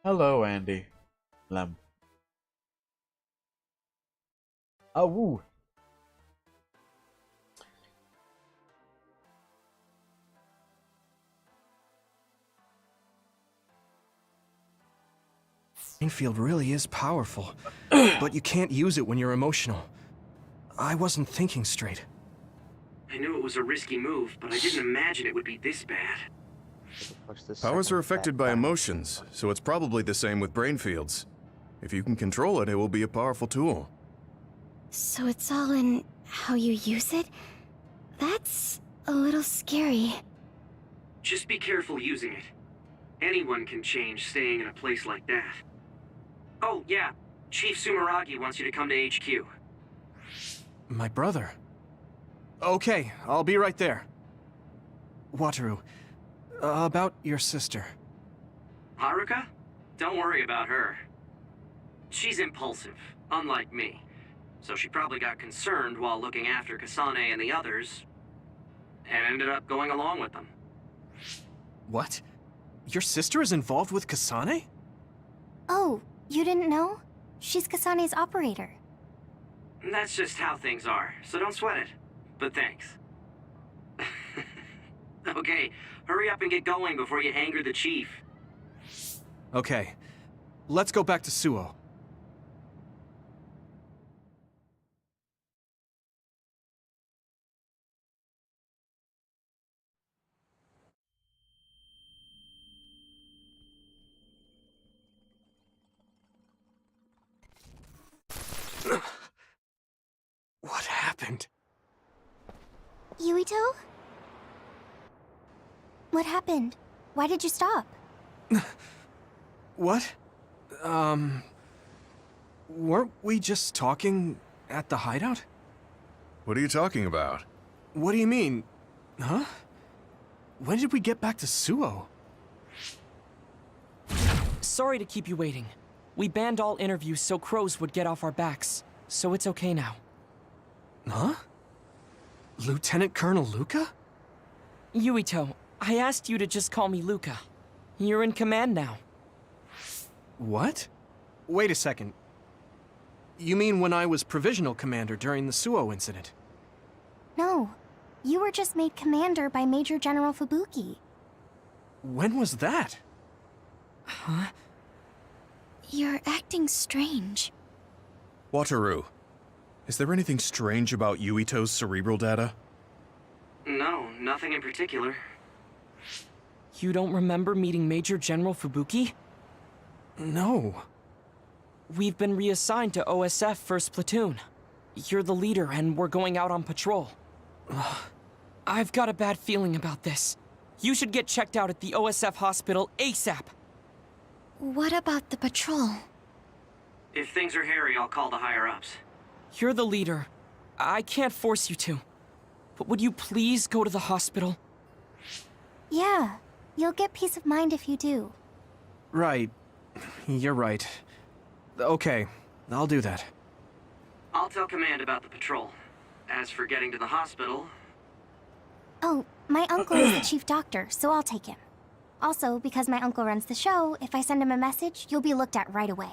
Hello, Andy. Lem. Oh, woo. Brainfield really is powerful, but you can't use it when you're emotional. I wasn't thinking straight. I knew it was a risky move, but I didn't imagine it would be this bad. Powers are affected by emotions, so it's probably the same with brain fields. If you can control it, it will be a powerful tool. So it's all in how you use it? That's a little scary. Just be careful using it. Anyone can change staying in a place like that. Oh, yeah. Chief Sumeragi wants you to come to HQ. My brother. Okay, I'll be right there. Wataru, about your sister. Haruka? Don't worry about her. She's impulsive, unlike me. So she probably got concerned while looking after Kasane and the others, and ended up going along with them. What? Your sister is involved with Kasane? Oh, you didn't know? She's Kasane's operator. That's just how things are, so don't sweat it. But thanks. Okay, hurry up and get going before you anger the chief. Okay, let's go back to Suo. What happened? Yuito? What happened? Why did you stop? What? Weren't we just talking at the hideout? What are you talking about? What do you mean? Huh? When did we get back to Suo? Sorry to keep you waiting. We banned all interviews so crows would get off our backs, so it's okay now. Huh? Lieutenant Colonel Luca? Yuito, I asked you to just call me Luca. You're in command now. What? Wait a second. You mean when I was provisional commander during the Suo incident? No. You were just made commander by Major General Fubuki. When was that? Huh? You're acting strange. Wataru, is there anything strange about Yuito's cerebral data? No, nothing in particular. You don't remember meeting Major General Fubuki? No. We've been reassigned to OSF 1st Platoon. You're the leader, and we're going out on patrol. I've got a bad feeling about this. You should get checked out at the OSF hospital ASAP. What about the patrol? If things are hairy, I'll call the higher-ups. You're the leader. I can't force you to. But would you please go to the hospital? Yeah. You'll get peace of mind if you do. Right. You're right. Okay, I'll do that. I'll tell Command about the patrol. As for getting to the hospital... Oh, my uncle is the chief doctor, so I'll take him. Also, because my uncle runs the show, if I send him a message, you'll be looked at right away.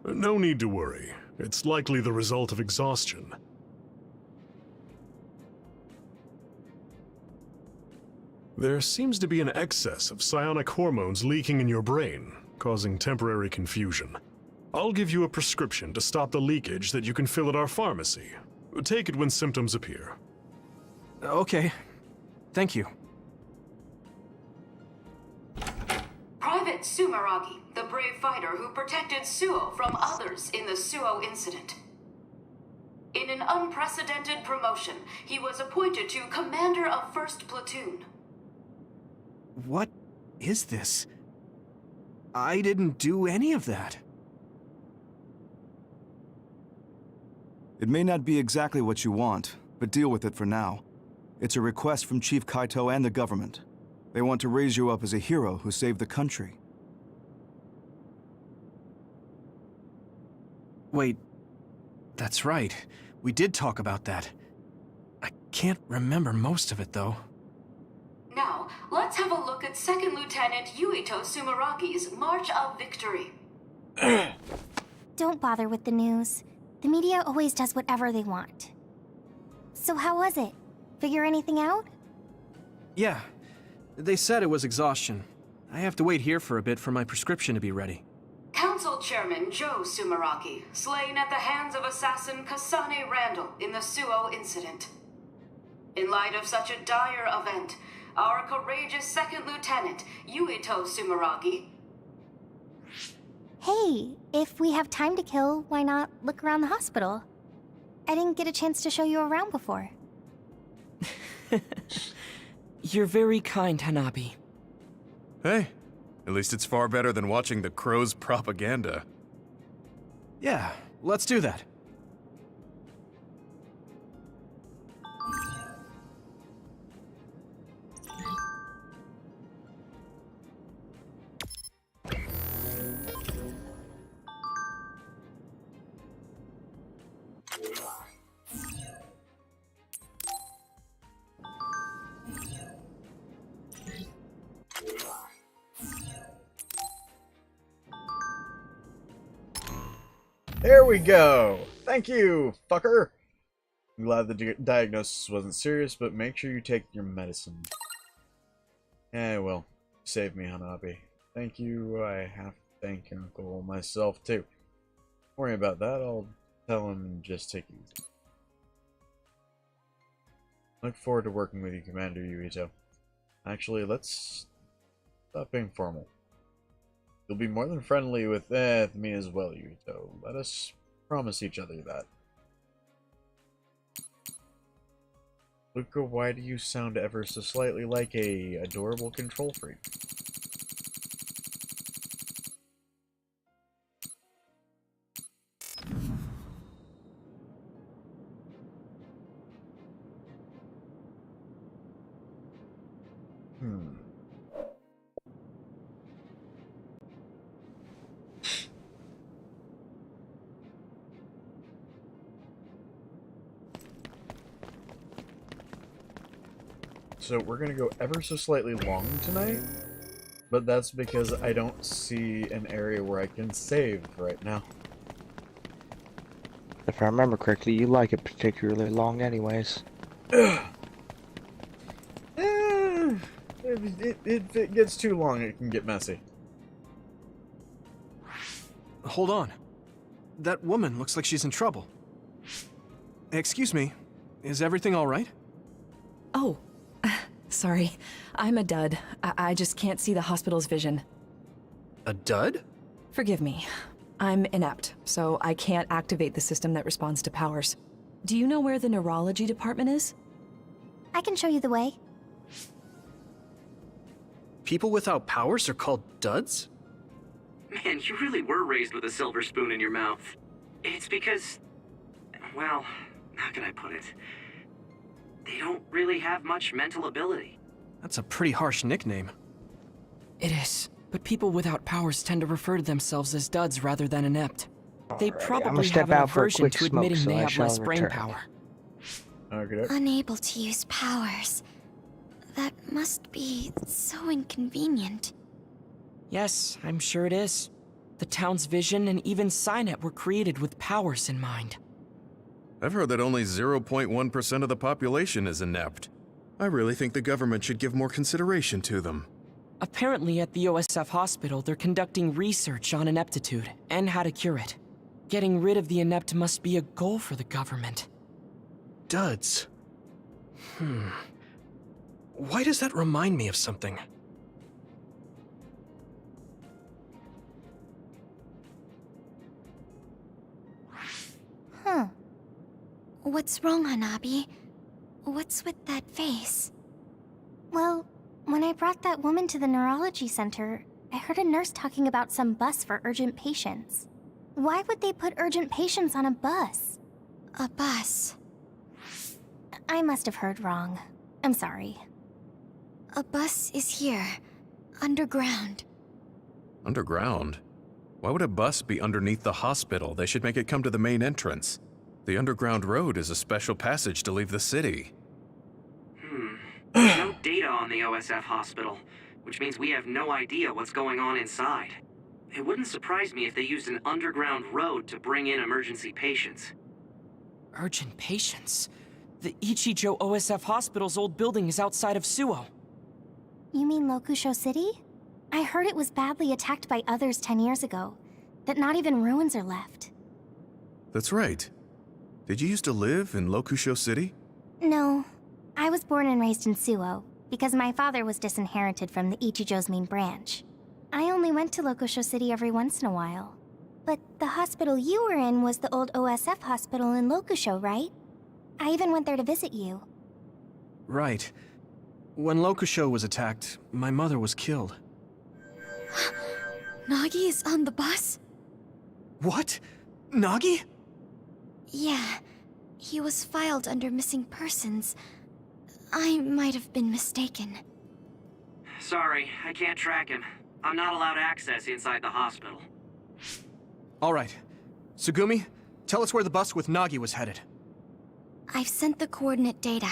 No need to worry. It's likely the result of exhaustion. There seems to be an excess of psionic hormones leaking in your brain, causing temporary confusion. I'll give you a prescription to stop the leakage that you can fill at our pharmacy. Take it when symptoms appear. Okay. Thank you. Private Sumeragi, the brave fighter who protected Suo from others in the Suo incident. In an unprecedented promotion, he was appointed to Commander of 1st Platoon. What is this? I didn't do any of that. It may not be exactly what you want, but deal with it for now. It's a request from Chief Kaito and the government. They want to raise you up as a hero who saved the country. Wait, that's right. We did talk about that. I can't remember most of it, though. Now, let's have a look at 2nd Lieutenant Yuito Sumeragi's March of Victory. Don't bother with the news. The media always does whatever they want. So how was it? Figure anything out? Yeah. They said it was exhaustion. I have to wait here for a bit for my prescription to be ready. Council Chairman Joe Sumeragi, slain at the hands of assassin Kasane Randall in the Suo incident. In light of such a dire event, our courageous 2nd Lieutenant, Yuito Sumeragi... Hey, if we have time to kill, why not look around the hospital? I didn't get a chance to show you around before. You're very kind, Hanabi. Hey, at least it's far better than watching the Crow's propaganda. Yeah, let's do that. There we go! Thank you, fucker! I'm glad the diagnosis wasn't serious, but make sure you take your medicine. Eh, well, save me, Hanabi. Thank you. I have to thank Uncle myself, too. Don't worry about that. I'll tell him just take it easy. Look forward to working with you, Commander Yuito. Actually, let's stop being formal. You'll be more than friendly with me as well, Yuito. Let us promise each other that. Luca, why do you sound ever so slightly like a adorable control freak? So we're gonna go ever so slightly long tonight, but that's because I don't see an area where I can save right now. If I remember correctly, you like it particularly long anyways. If it gets too long, it can get messy. Hold on. That woman looks like she's in trouble. Excuse me, is everything all right? Oh. Sorry, I'm a dud. I just can't see the hospital's vision. A dud? Forgive me. I'm inept, so I can't activate the system that responds to powers. Do you know where the neurology department is? I can show you the way. People without powers are called duds? Man, you really were raised with a silver spoon in your mouth. It's because... well, how can I put it? They don't really have much mental ability. That's a pretty harsh nickname. It is, but people without powers tend to refer to themselves as duds rather than inept. They probably have an aversion to admitting they have less brain power. Okay. Unable to use powers. That must be so inconvenient. Yes, I'm sure it is. The town's vision and even Cynet were created with powers in mind. I've heard that only 0.1% of the population is inept. I really think the government should give more consideration to them. Apparently at the OSF hospital, they're conducting research on ineptitude and how to cure it. Getting rid of the inept must be a goal for the government. Duds. Why does that remind me of something? Huh. What's wrong, Hanabi? What's with that face? Well, when I brought that woman to the neurology center, I heard a nurse talking about some bus for urgent patients. Why would they put urgent patients on a bus? A bus. I must have heard wrong. I'm sorry. A bus is here. Underground. Underground? Why would a bus be underneath the hospital? They should make it come to the main entrance. The underground road is a special passage to leave the city. There's no data on the OSF hospital, which means we have no idea what's going on inside. It wouldn't surprise me if they used an underground road to bring in emergency patients. Urgent patients? The Ichijo OSF hospital's old building is outside of Suo. You mean Lokusho City? I heard it was badly attacked by others 10 years ago. That not even ruins are left. That's right. Did you used to live in Lokusho City? No. I was born and raised in Suo, because my father was disinherited from the Ichijo's main branch. I only went to Lokusho City every once in a while. But the hospital you were in was the old OSF hospital in Lokusho, right? I even went there to visit you. Right. When Lokusho was attacked, my mother was killed. Nagi is on the bus? What? Nagi? Yeah. He was filed under missing persons. I might have been mistaken. Sorry, I can't track him. I'm not allowed access inside the hospital. All right. Sugumi, tell us where the bus with Nagi was headed. I've sent the coordinate data.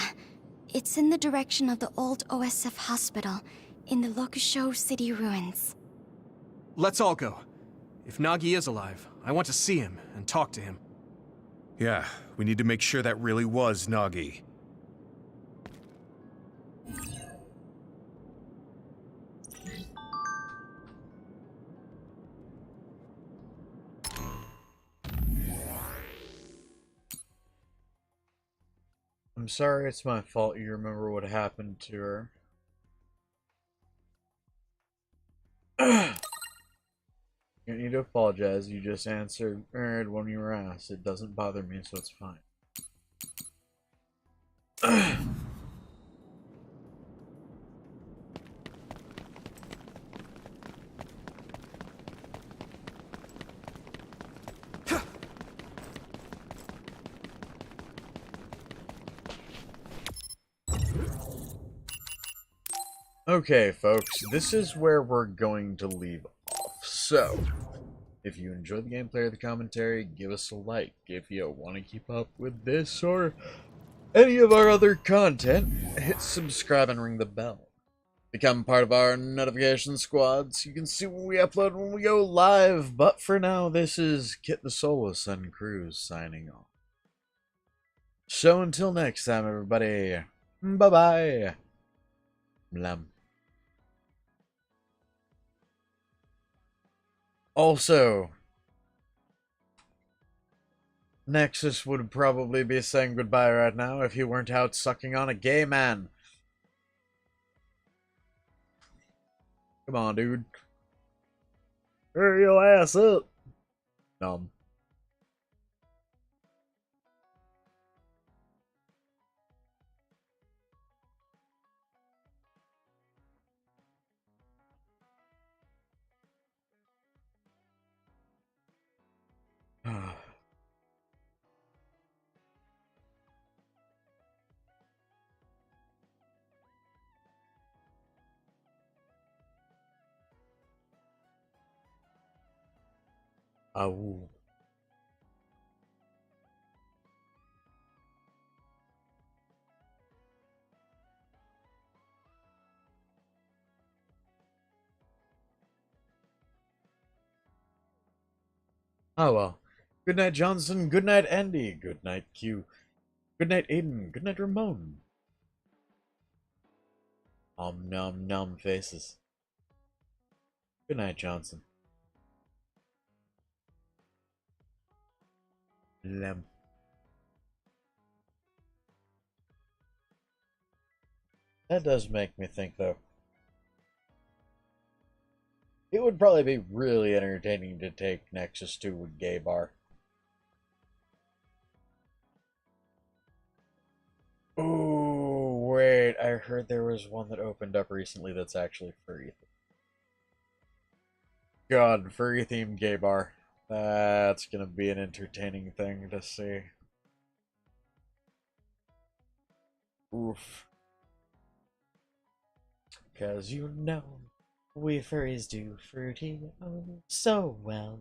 It's in the direction of the old OSF hospital, in the Lokusho City ruins. Let's all go. If Nagi is alive, I want to see him and talk to him. Yeah, we need to make sure that really was Nagi. I'm sorry, it's my fault you remember what happened to her. You don't need to apologize, you just answered when you were asked. It doesn't bother me, so it's fine. Okay, folks, this is where we're going to leave off. So, if you enjoy the gameplay or the commentary, give us a like. If you want to keep up with this or any of our other content, hit subscribe and ring the bell. Become part of our notification squad so you can see when we upload when we go live. But for now, this is Kitthesoulless and Cruz signing off. So until next time, everybody, bye-bye. Blam. Also, Nexus would probably be saying goodbye right now if he weren't out sucking on a gay man. Come on, dude. Hurry your ass up. Dumb. Ow. Oh well. Good night, Johnson. Good night, Andy. Good night, Q. Good night, Aiden. Good night, Ramon. Nom nom faces. Good night, Johnson. Lem. That does make me think, though. It would probably be really entertaining to take Nexus to a gay bar. Ooh, wait, I heard there was one that opened up recently that's actually furry. God, furry themed gay bar. That's gonna be an entertaining thing to see. Oof. 'Cause you know, we furries do fruity oh so well.